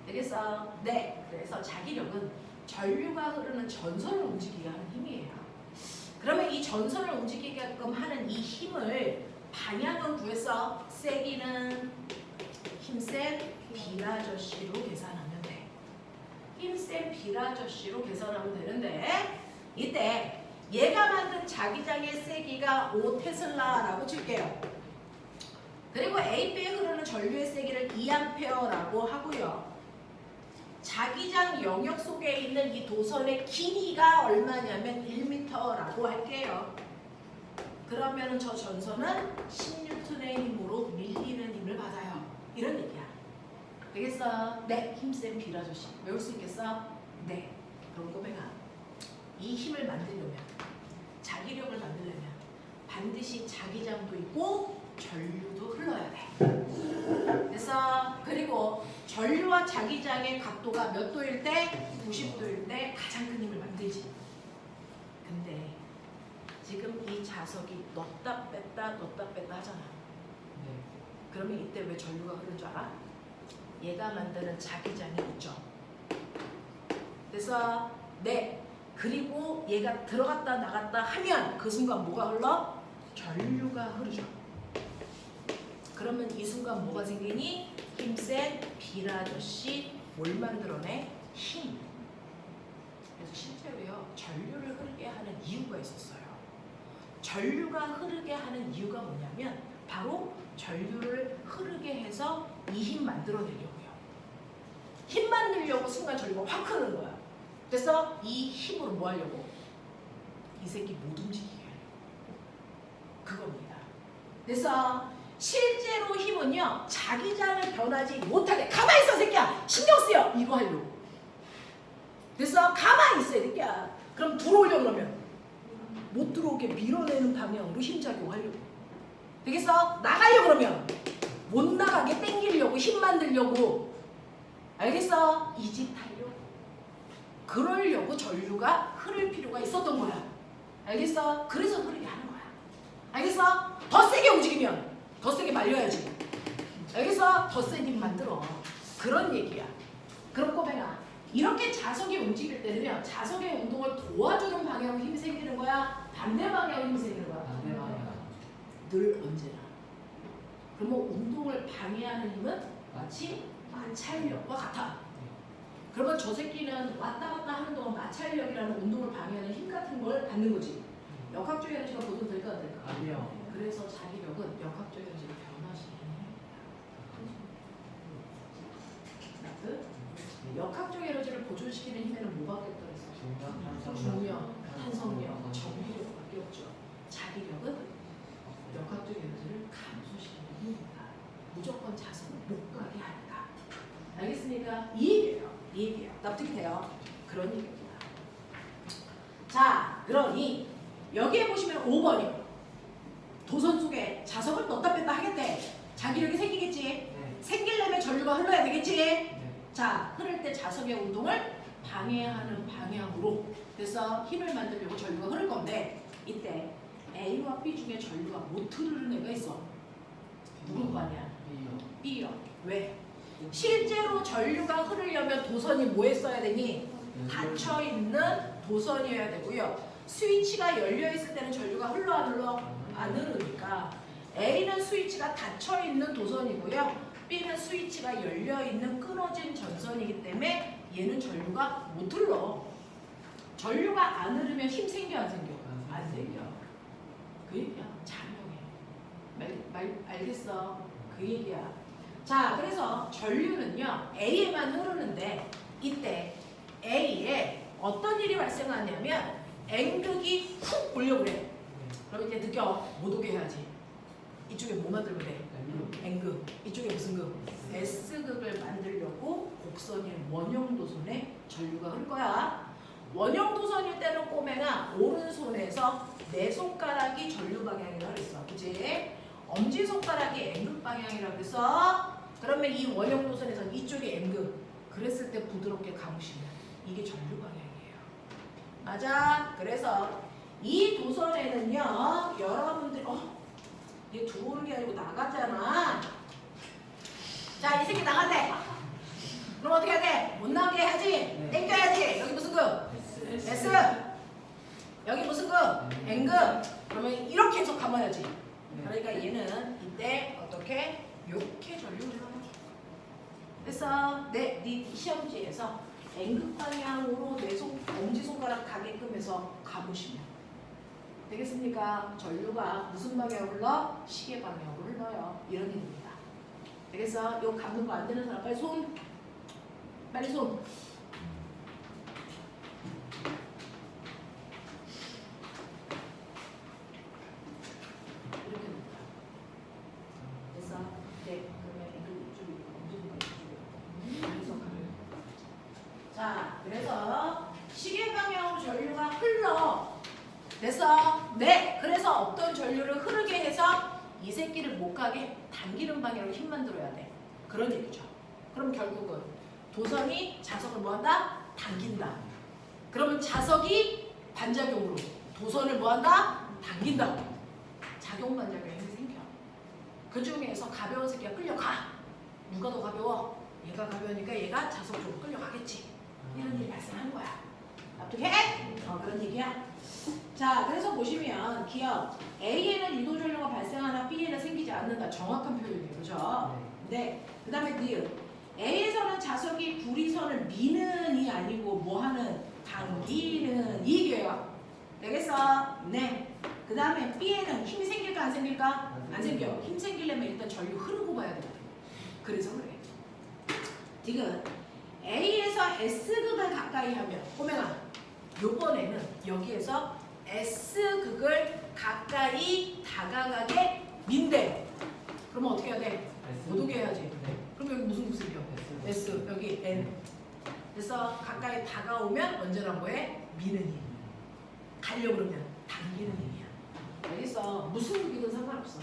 Speaker 1: 되겠어? 네. 그래서 자기력은 전류가 흐르는 전선을 움직이게 하는 힘이에요. 그러면 이 전선을 움직이게끔 하는 이 힘을 방향은 구했어. 세기는 힘센 비라저씨로 계산하면 돼. 힘센 비라저씨로 계산하면 되는데 이때 얘가 만든 자기장의 세기가 5 테슬라라고 칠게요. 그리고 AB에 흐르는 전류의 세기를 2A라고 하고요. 자기장 영역 속에 있는 이 도선의 길이가 얼마냐면 1m라고 할게요. 그러면 저 전선은 10N의 힘으로 밀리는 힘을 받아요. 이런 얘기야. 되겠어? 네. 힘센 비라저씨. 외울 수 있겠어? 네. 그럼 꼬맹아, 이 힘을 만들려면, 자기력을 만들려면 반드시 자기장도 있고 전류도 흘러야 돼. 그래서 그리고 전류와 자기장의 각도가 몇 도일 때? 90도일 때 가장 큰 힘을 만들지. 근데 지금 이 자석이 넣었다 뺐다 하잖아.
Speaker 2: 네.
Speaker 1: 그러면 이때 왜 전류가 흐르는 줄 알아? 얘가 만드는 자기장이 있죠. 그래서 그리고 얘가 들어갔다 나갔다 하면 그 순간 뭐가 흘러? 전류가 흐르죠. 그러면 이 순간 뭐가 생기니? 힘센 비라듯이 뭘 만들어내? 힘. 그래서 실제로요, 전류를 흐르게 하는 이유가 있었어요. 전류가 흐르게 하는 이유가 뭐냐면 바로 전류를 흐르게 해서 이 힘 만들어내려고요. 힘 만들려고 순간 전류가 확 흐르는 거야. 그래서 이 힘으로 뭐 하려고? 이 새끼 못 움직이게 하려고. 그겁니다. 그래서 실제로 힘은요, 자기장을 변하지 못하게 가만히 있어 새끼야, 신경 쓰여, 이거 하려고. 그래서 가만히 있어 새끼야. 그럼 들어오려 그러면 못 들어오게 밀어내는 방향으로 힘작용 하려고. 되겠어? 나가려 그러면 못 나가게 당기려고, 힘 만들려고. 알겠어? 이 짓 하려고. 그러려고 전류가 흐를 필요가 있었던 거야. 알겠어? 그래서 흐르게 하는 거야. 알겠어? 더 세게 움직이면 더 세게 말려야지. 알겠어? 더 세게 만들어. 그런 얘기야. 그럼 꼬맹아, 이렇게 자석이 움직일 때는요, 자석의 운동을 도와주는 방향으로 힘이 생기는 거야? 반대 방향으로 힘이 생기는 거야?
Speaker 2: 반대 방향.
Speaker 1: 늘 언제나. 그러면 운동을 방해하는 힘은 마치 마찰력과 같아. 그러면 저 새끼는 왔다 갔다 하는 동안 마찰력이라는 운동을 방해하는 힘 같은 걸 받는 거지. 역학적 에너지가 보존 될까 안 될까?
Speaker 2: 아니요.
Speaker 1: 그래서 자기력은 역학적 에너지를 변화시키는 힘입니다. 역학적 에너지를 보존시키는 힘에는 뭐가 겠다 그랬어? 중력, 탄성력, 정비력 밖에 없죠. 자기력은 역학적 에너지를 감소시키는 힘입니다. 무조건 자석을 못 가게 하니까. 알겠습니까? 이 얘기예요. 이 얘기예요. 납득이 돼요? 그런 얘기입니다. 자, 그러니 여기에 보시면 5번이요. 도선 속에 자석을 넣다 뺐다 하겠대. 자기력이 생기겠지?
Speaker 2: 네.
Speaker 1: 생기려면 전류가 흘러야 되겠지?
Speaker 2: 네.
Speaker 1: 자, 흐를 때 자석의 운동을 방해하는 방향으로, 그래서 힘을 만들려고 전류가 흐를 건데, 이때 A와 B 중에 전류가 못 흐르는 애가 있어. 누구 거 아니야? B요. 왜? 실제로 전류가 흐르려면 도선이 뭐 했어야 되니? 닫혀있는 도선이어야 되고요. 스위치가 열려있을 때는 전류가 흘러 안 흘러? 안 흐르니까 A는 스위치가 닫혀있는 도선이고요. B는 스위치가 열려있는 끊어진 전선이기 때문에 얘는 전류가 못 흘러. 전류가 안 흐르면 힘 생겨 안 생겨? 안 생겨. 그 얘기야. 자명해. 알겠어? 그 얘기야. 자, 그래서 전류는요, A에만 흐르는데 이때 A에 어떤 일이 발생하냐면 N극이 훅 올려 그래. 그럼 이제 느껴. 못 오게 해야지. 이쪽에 뭐 만들면 돼? N극. 이쪽에 무슨 극? S극을 만들려고 곡선인 원형도선에 전류가 흐를 거야. 원형도선일 때는 꼬맹아, 오른손에서 내 손가락이 전류 방향이라고 그랬어. 그치? 엄지손가락이 N극 방향이라고 그랬어. 그러면 이 원형도선에서는 이쪽이 N극. 그랬을 때 부드럽게 감으시면 이게 전류 방향이에요. 맞아. 그래서 이 도선에는요, 여러분들 얘 들어오는 게 아니고 나가잖아. 자, 이 새끼 나간대. 그럼 어떻게 해야 돼? 못 나오게 해야지.
Speaker 2: 네.
Speaker 1: 땡겨야지. 여기 무슨 급? S. 여기 무슨 급? N급. 그러면 이렇게 해서 감아야지. 그러니까 얘는 이때 어떻게? 이렇게 전류 흘러가죠. 그래서 네 시험지에서 N극 방향으로 내 엄지손가락 가게끔 해서 감으시면 되겠습니까? 전류가 무슨 방향으로 흘러? 시계 방향으로 흘러요. 이런 얘기입니다. 그래서 이거 감는 거 안 되는 사람 빨리 손. 빨리 손. 이렇게 됩니다. 그래서 그러면 이쪽이 자, 그래서 시계 방향으로 전류가 흘러. 그래서 어떤 전류를 흐르게 해서 이 새끼를 못 가게 당기는 방향으로 힘 만들어야 돼. 그런 얘기죠. 그럼 결국은 도선이 자석을 뭐한다? 당긴다. 그러면 자석이 반작용으로 도선을 뭐한다? 당긴다고 작용반작용 힘이 생겨. 그 중에서 가벼운 새끼가 끌려가. 누가 더 가벼워? 얘가 가벼우니까 얘가 자석적으로 끌려가겠지. 이런 일이 발생하는 거야. 납득해? 그런 얘기야. 자, 그래서 보시면 기억 A에는 유도 전류가 발생하나 B에는 생기지 않는다. 정확한 표현이에요. 그죠? 네. 그 다음에 니은 A에서는 자석이 구리선을 미는이 아니고 뭐하는? 당기는 이게요. 되겠어? 네. 그 다음에 B에는 힘이 생길까 안 생길까? 안 생겨. 힘 생기려면 일단 전류 흐르고 봐야 되거든. 그래서 그래. 지금 A에서 S극을 가까이 하면 꼬맹아 요번에는 여기에서 S극을 가까이 다가가게 민대. 그러면 어떻게 해야 돼? 못 오게 해야지. 그럼 여기 무슨 구슬이요? S 여기 N. 그래서 가까이 다가오면 언제란 거에? 미는 힘. 가려고 그러면 당기는 힘이야. 알겠어? 무슨 극이든 상관없어.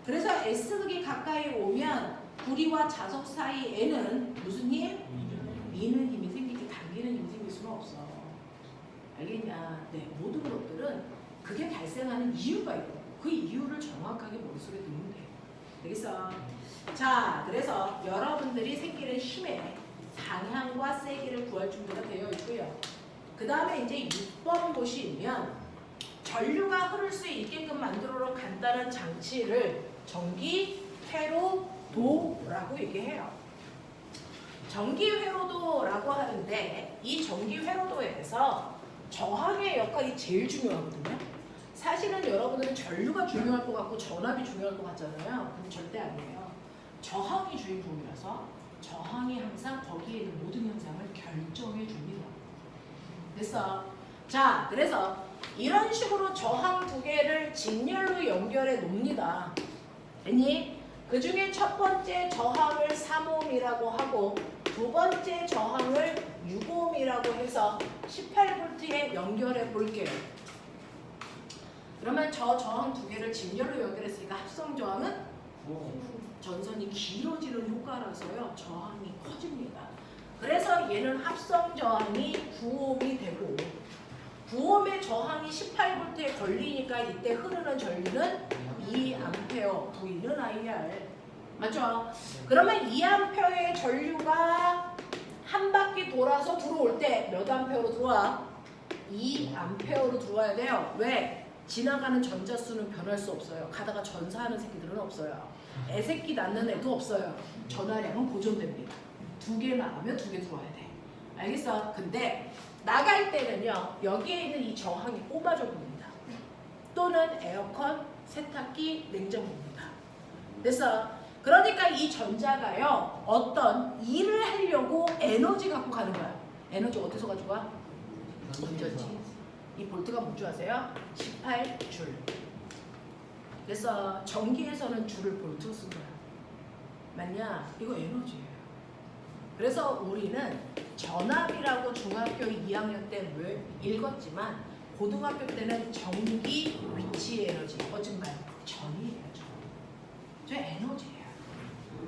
Speaker 1: 그래서 S극이 가까이 오면 구리와 자석 사이에는 무슨 힘? 미는 힘이 생기지 당기는 힘이 생길 수는 없어. 알겠냐? 네, 모든 것들은 그게 발생하는 이유가 있고 그 이유를 정확하게 머릿속에 넣으면 돼. 되겠어? 자, 그래서 여러분들이 생기는 힘의 방향과 세기를 구할 준비가 되어 있고요. 그 다음에 이제 6번 보시면 전류가 흐를 수 있게끔 만들어 간단한 장치를 전기 회로도라고 얘기해요. 전기 회로도라고 하는데 이 전기 회로도에서 저항의 역할이 제일 중요하거든요. 사실은 여러분들은 전류가 중요할 것 같고 전압이 중요할 것 같잖아요. 근데 절대 아니에요. 저항이 주인공이라서 저항이 항상 거기에 있는 모든 현상을 결정해 줍니다. 됐어? 자, 그래서 이런 식으로 저항 두 개를 직렬로 연결해 놓습니다. 아니, 그 중에 첫 번째 저항을 3ohm이라고 하고 두 번째 저항을 6ohm이라고 해서 18V에 연결해 볼게요. 그러면 저 저항 두 개를 직렬로 연결했으니까 합성 저항은 전선이 길어지는 효과라서요. 저항이 커집니다. 그래서 얘는 합성 저항이 9ohm이 되고 9ohm의 저항이 18V에 걸리니까 이때 흐르는 전류는 2A V는 IR. 맞죠? 그러면 2A의 전류가 한 바퀴 돌아서 들어올 때 몇 암페어로 들어와? 2A로 들어와야 돼요. 왜? 지나가는 전자수는 변할 수 없어요. 가다가 전사하는 새끼들은 없어요. 애새끼 낳는 애도 없어요. 전화량은 보존됩니다. 2개 나가면 2개 들어와야 돼. 알겠어? 근데 나갈 때는요. 여기에 있는 이 저항이 꼽아져 봅니다. 또는 에어컨, 세탁기, 냉장고입니다. 그래서 그러니까 이 전자가요. 어떤 일을 하려고 에너지 갖고 가는 거야. 에너지 어디서 가지고 와? 건전지. 이 볼트가 뭔 줄 아세요? 18줄. 그래서 전기에서는 줄을 볼트로 쓴 거야. 맞냐? 이거 에너지예요. 그래서 우리는 전압이라고 중학교 2학년 때 읽었지만 고등학교 때는 전기 위치 에너지 어쩐가요? 전이에요. 전. 저 에너지예요.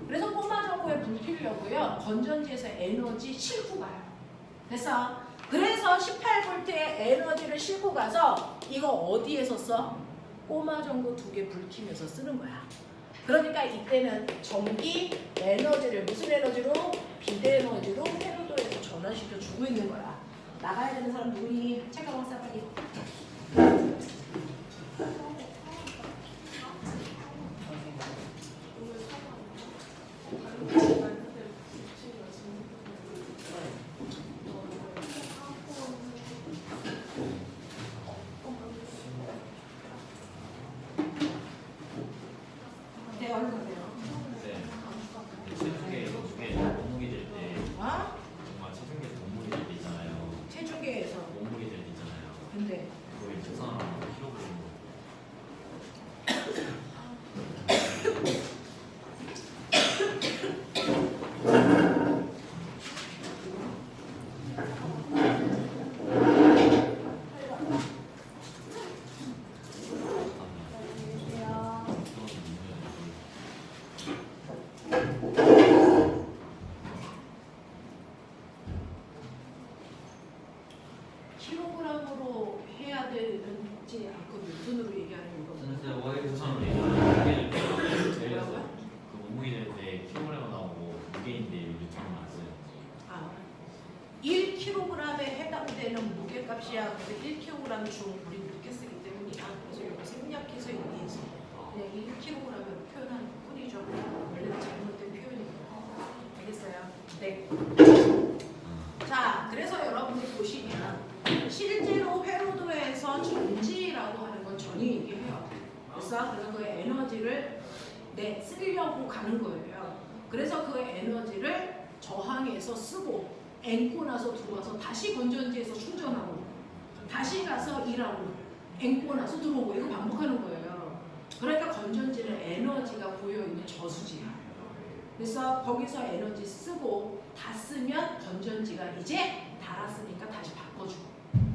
Speaker 1: 그래서 꼬마 전구에 불 피우려고요. 건전지에서 에너지 싣고 가요. 그래서 18V의 에너지를 싣고 가서 이거 어디에서 써? 꼬마 전구 2개 불 켜면서 쓰는 거야. 그러니까 이때는 전기 에너지를 무슨 에너지로? 비대 에너지로 회로도에서 전환시켜 주고 있는 거야. 나가야 되는 사람 누구니? 책가방 싸 빨리. 네, 얼른 가세요.
Speaker 3: 체중계 이거 중에 몸무게 될 때
Speaker 1: 어?
Speaker 3: 정말 체중계에서 몸무게 될 때 있잖아요.
Speaker 1: 체중계에서.
Speaker 3: 몸무게 될 때 있잖아요.
Speaker 1: 근데
Speaker 3: 그걸 계산하면 킬로그램.
Speaker 1: 중 우리 이렇게 쓰기 때문이야. 그래서 이거 생략해서 여기에서 그냥 1kg으로 표현하는 뿐이죠. 원래는 잘못된 표현이고. 알겠어요? 네. 자, 그래서 여러분들 보시면 실제로 회로도에서 전지라고 하는 건 전이 얘기해요. 그래서 그 에너지를 쓰려고 가는 거예요. 그래서 그 에너지를 저항해서 쓰고 앵고 나서 들어와서 다시 건전지에서 충전하고 다시 가서 일하고 앵고 나서 들어오고 이거 반복하는 거예요. 그러니까 건전지는 에너지가 고여있는 저수지야. 그래서 거기서 에너지 쓰고 다 쓰면 건전지가 이제 닳았으니까 다시 바꿔주고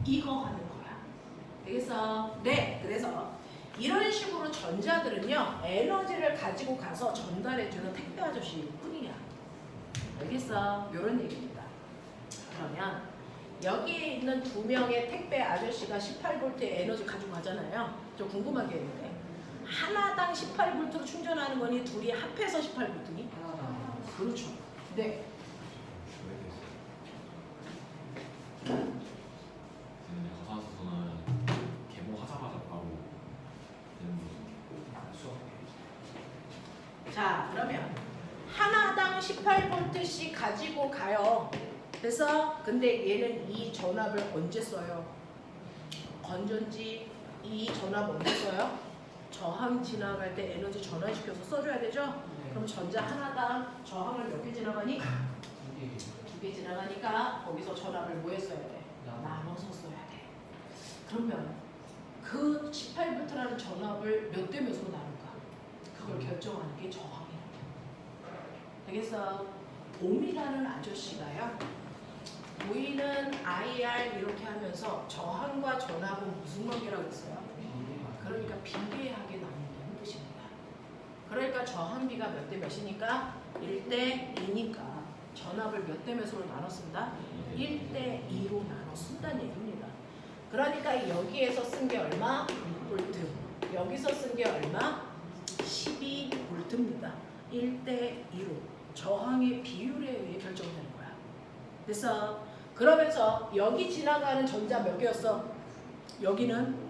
Speaker 1: 이거 하는 거야. 알겠어? 네. 그래서 이런 식으로 전자들은요 에너지를 가지고 가서 전달해주는 택배 아저씨 뿐이야. 알겠어? 이런 얘기입니다. 그러면 여기에 있는 두 명의 택배 아저씨가 18V의 에너지 가지고 가잖아요. 좀 궁금한 게 있는데 하나당 18V로 충전하는 거니 둘이 합해서 18V니?
Speaker 2: 하나당.
Speaker 1: 그렇죠. 네.
Speaker 3: 근데 가산수소는 개봉하자마자 바로 되는 거죠.
Speaker 2: 수업.
Speaker 1: 자, 그러면 하나당 18V씩 가지고 가요. 그래서 근데 얘는 이 전압을 언제 써요? 건전지 이 전압 언제 써요? 저항 지나갈 때 에너지 전환시켜서 써줘야 되죠? 그럼 전자 하나당 저항을 몇 개 지나가니? 두 개 지나가니까 거기서 전압을 뭐 했어야 돼? 나눠서 써야 돼. 그러면 그 18V라는 전압을 몇 대 몇으로 나눌까? 그걸 결정하는 게 저항이에요. 되겠어? 옴이라는 아저씨가요. 보이는 IR 이렇게 하면서 저항과 전압은 무슨 관계라고 했어요? 그러니까 비례하게 나눈다는 뜻입니다. 그러니까 저항비가 몇 대 몇이니까 1대 2니까 전압을 몇 대 몇으로 나눠 쓴다? 1대 2로 나눠 쓴다는 얘기입니다. 그러니까 여기에서 쓴 게 얼마? 6V. 여기서 쓴 게 얼마? 12V입니다. 1대 2로 저항의 비율에 의해 결정되는 거야. 그래서 그러면서 여기 지나가는 전자 몇 개였어? 여기는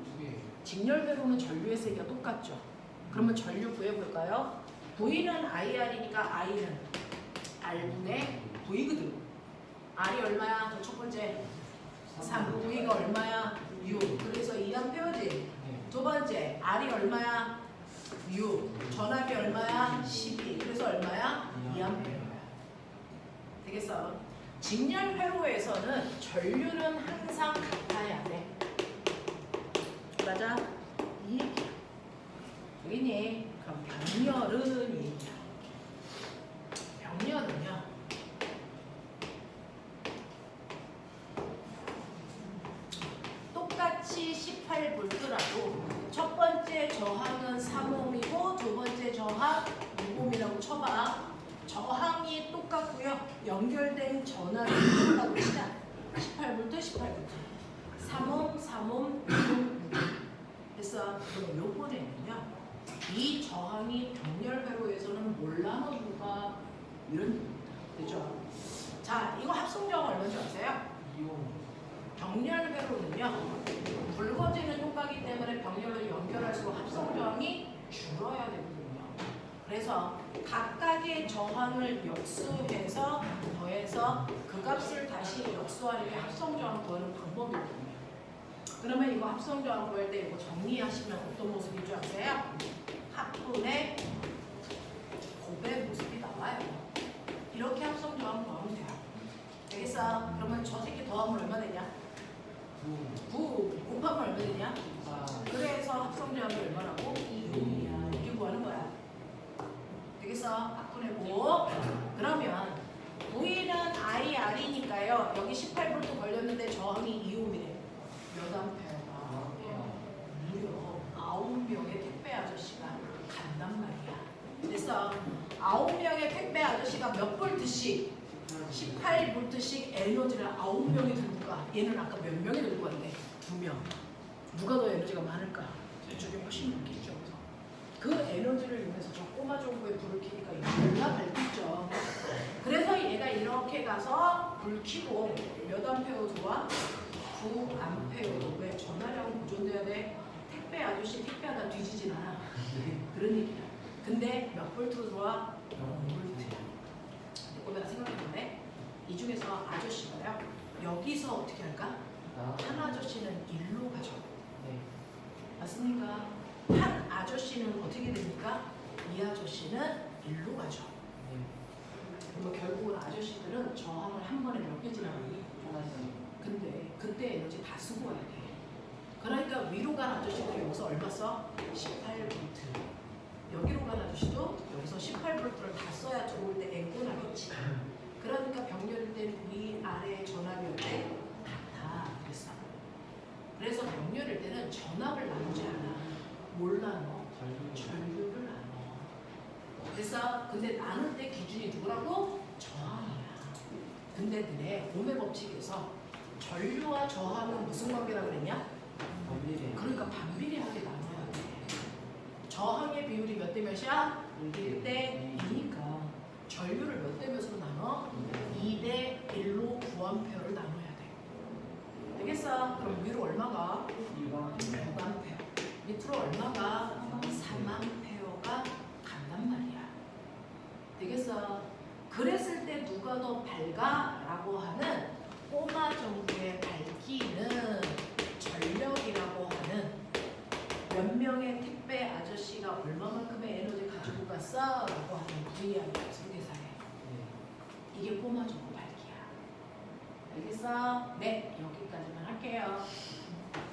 Speaker 1: 직렬배로는 전류의 세기가 똑같죠. 그러면 전류 구해볼까요? V는 IR이니까 I는 R분의 V거든. R이 얼마야? 저 첫 번째 3. V가 얼마야? 6. 그래서 2A지. 두 번째 R이 얼마야? 6. 전압이 얼마야? 12. 그래서 얼마야? 2A야. 되겠어? 직렬 회로에서는 전류는 항상 같아야 돼. 맞아? 이 얘기야. 여기니? 그럼 병렬은 얘기야. 병렬은요. 똑같이 18V라도 첫 번째 저항은 3옴이고 두 번째 저항 6옴이라고 쳐봐. 저항이 똑같고요. 연결된 전압이 똑같고 시작. 18V, 18V. 3옴, 3옴, 6옴. 됐어? 그럼 요번에는요. 이 저항이 병렬 회로에서는 뭘 나눠줄까? 이런 얘기입니다. 되죠? 자, 이거 합성 저항 얼마인지 아세요? 병렬 회로는요. 붉어지는 효과기 때문에 병렬을 연결할수록 합성 저항이 줄어야 되거든요. 그래서 각각의 저항을 역수해서 더해서 그 값을 다시 역수하는 게 합성 저항 구하는 방법이거든요. 그러면 이거 합성 저항 구할 때 이거 정리하시면 어떤 모습인 줄 아세요? 합분의 곱의 모습이 나와요. 이렇게 합성 저항 구하면 돼요. 되겠어? 그러면 저 새끼 더하면 얼마 되냐? 9 곱하면 얼마 되냐? 그래서 합성 저항이 얼마라고? 2옴이야. 이렇게 구하는 거야. 되겠어? 합분의 5. 그러면 V는 IR이니까요. 여기 18V 걸렸는데 저항이 2옴이래. 몇 암페어가? 무려 9명의 택배 아저씨가 간단 말이야. 그래서 9명의 택배 아저씨가 몇 볼트씩 18V씩 에너지를 9명이 들고 가. 얘는 아까 몇 명이 들고 갔는데 2명. 누가 더 에너지가 많을까? 이쪽이 훨씬 많겠죠. 그 에너지를 이용해서 저 꼬마 정부에 불을 켜니까 이거 밝겠죠. 그래서 얘가 이렇게 가서 불 켜고 몇 암페어 들어와? 9A로 왜 전화량은 보존돼야 돼? 택배 아저씨 택배하다 뒤지진 않아. 그런 얘기야. 근데 몇 볼트로 들어와? 0볼트야. 내가 생각해보네. 이 중에서 아저씨가요. 여기서 어떻게 할까? 한 아저씨는 1로 가죠.
Speaker 2: 네.
Speaker 1: 맞습니까? 한 아저씨는 어떻게 됩니까? 이 아저씨는 1로 가죠.
Speaker 2: 네.
Speaker 1: 그럼 결국은 아저씨들은 저항을 한 번에 몇 개 지나가니?
Speaker 2: 하나씩.
Speaker 1: 근데 그때 에너지 다 쓰고 와야 돼. 그러니까 위로 간 아저씨도 여기서 얼마 써? 18V. 여기로 간 아저씨도 여기서 18V를 다 써야 들어올 때 앵꼬 나겠지. 그러니까 병렬일 때 위 아래 전압일 때 같아. 그랬어. 그래서 병렬일 때는 전압을 나누지 않아. 뭘 나눠? 전류를 나눠. 그래서 근데 나눌 때 기준이 누구라고? 저항이야. 근데 너네 오메 법칙에서 전류와 저항은 무슨 관계라고 그랬냐?
Speaker 2: 범위래.
Speaker 1: 그러니까 반비례하게 나눠야 돼. 저항의 비율이 몇 대 몇이야? 1대 2니까 전류를 몇 대 몇으로 나눠? 2대 1로 9A를 나눠야 돼. 되겠어? 그럼 위로 얼마가? 6A. 밑으로 얼마가? 3A가 간단 말이야. 되겠어? 그랬을 때 누가 더 밝아? 라고 하는 꼬마 정도의 밝기는 전력이라고 하는 몇 명의 택배 아저씨가 얼마만큼의 에너지 가지고 갔어? 라고 하는 V하고 설계사에 이게 꼬마 정도 밝기야. 알겠어? 네, 여기까지만 할게요.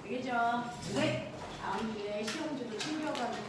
Speaker 1: 알겠죠? 네, 다음 주에 시험지도 챙겨가지고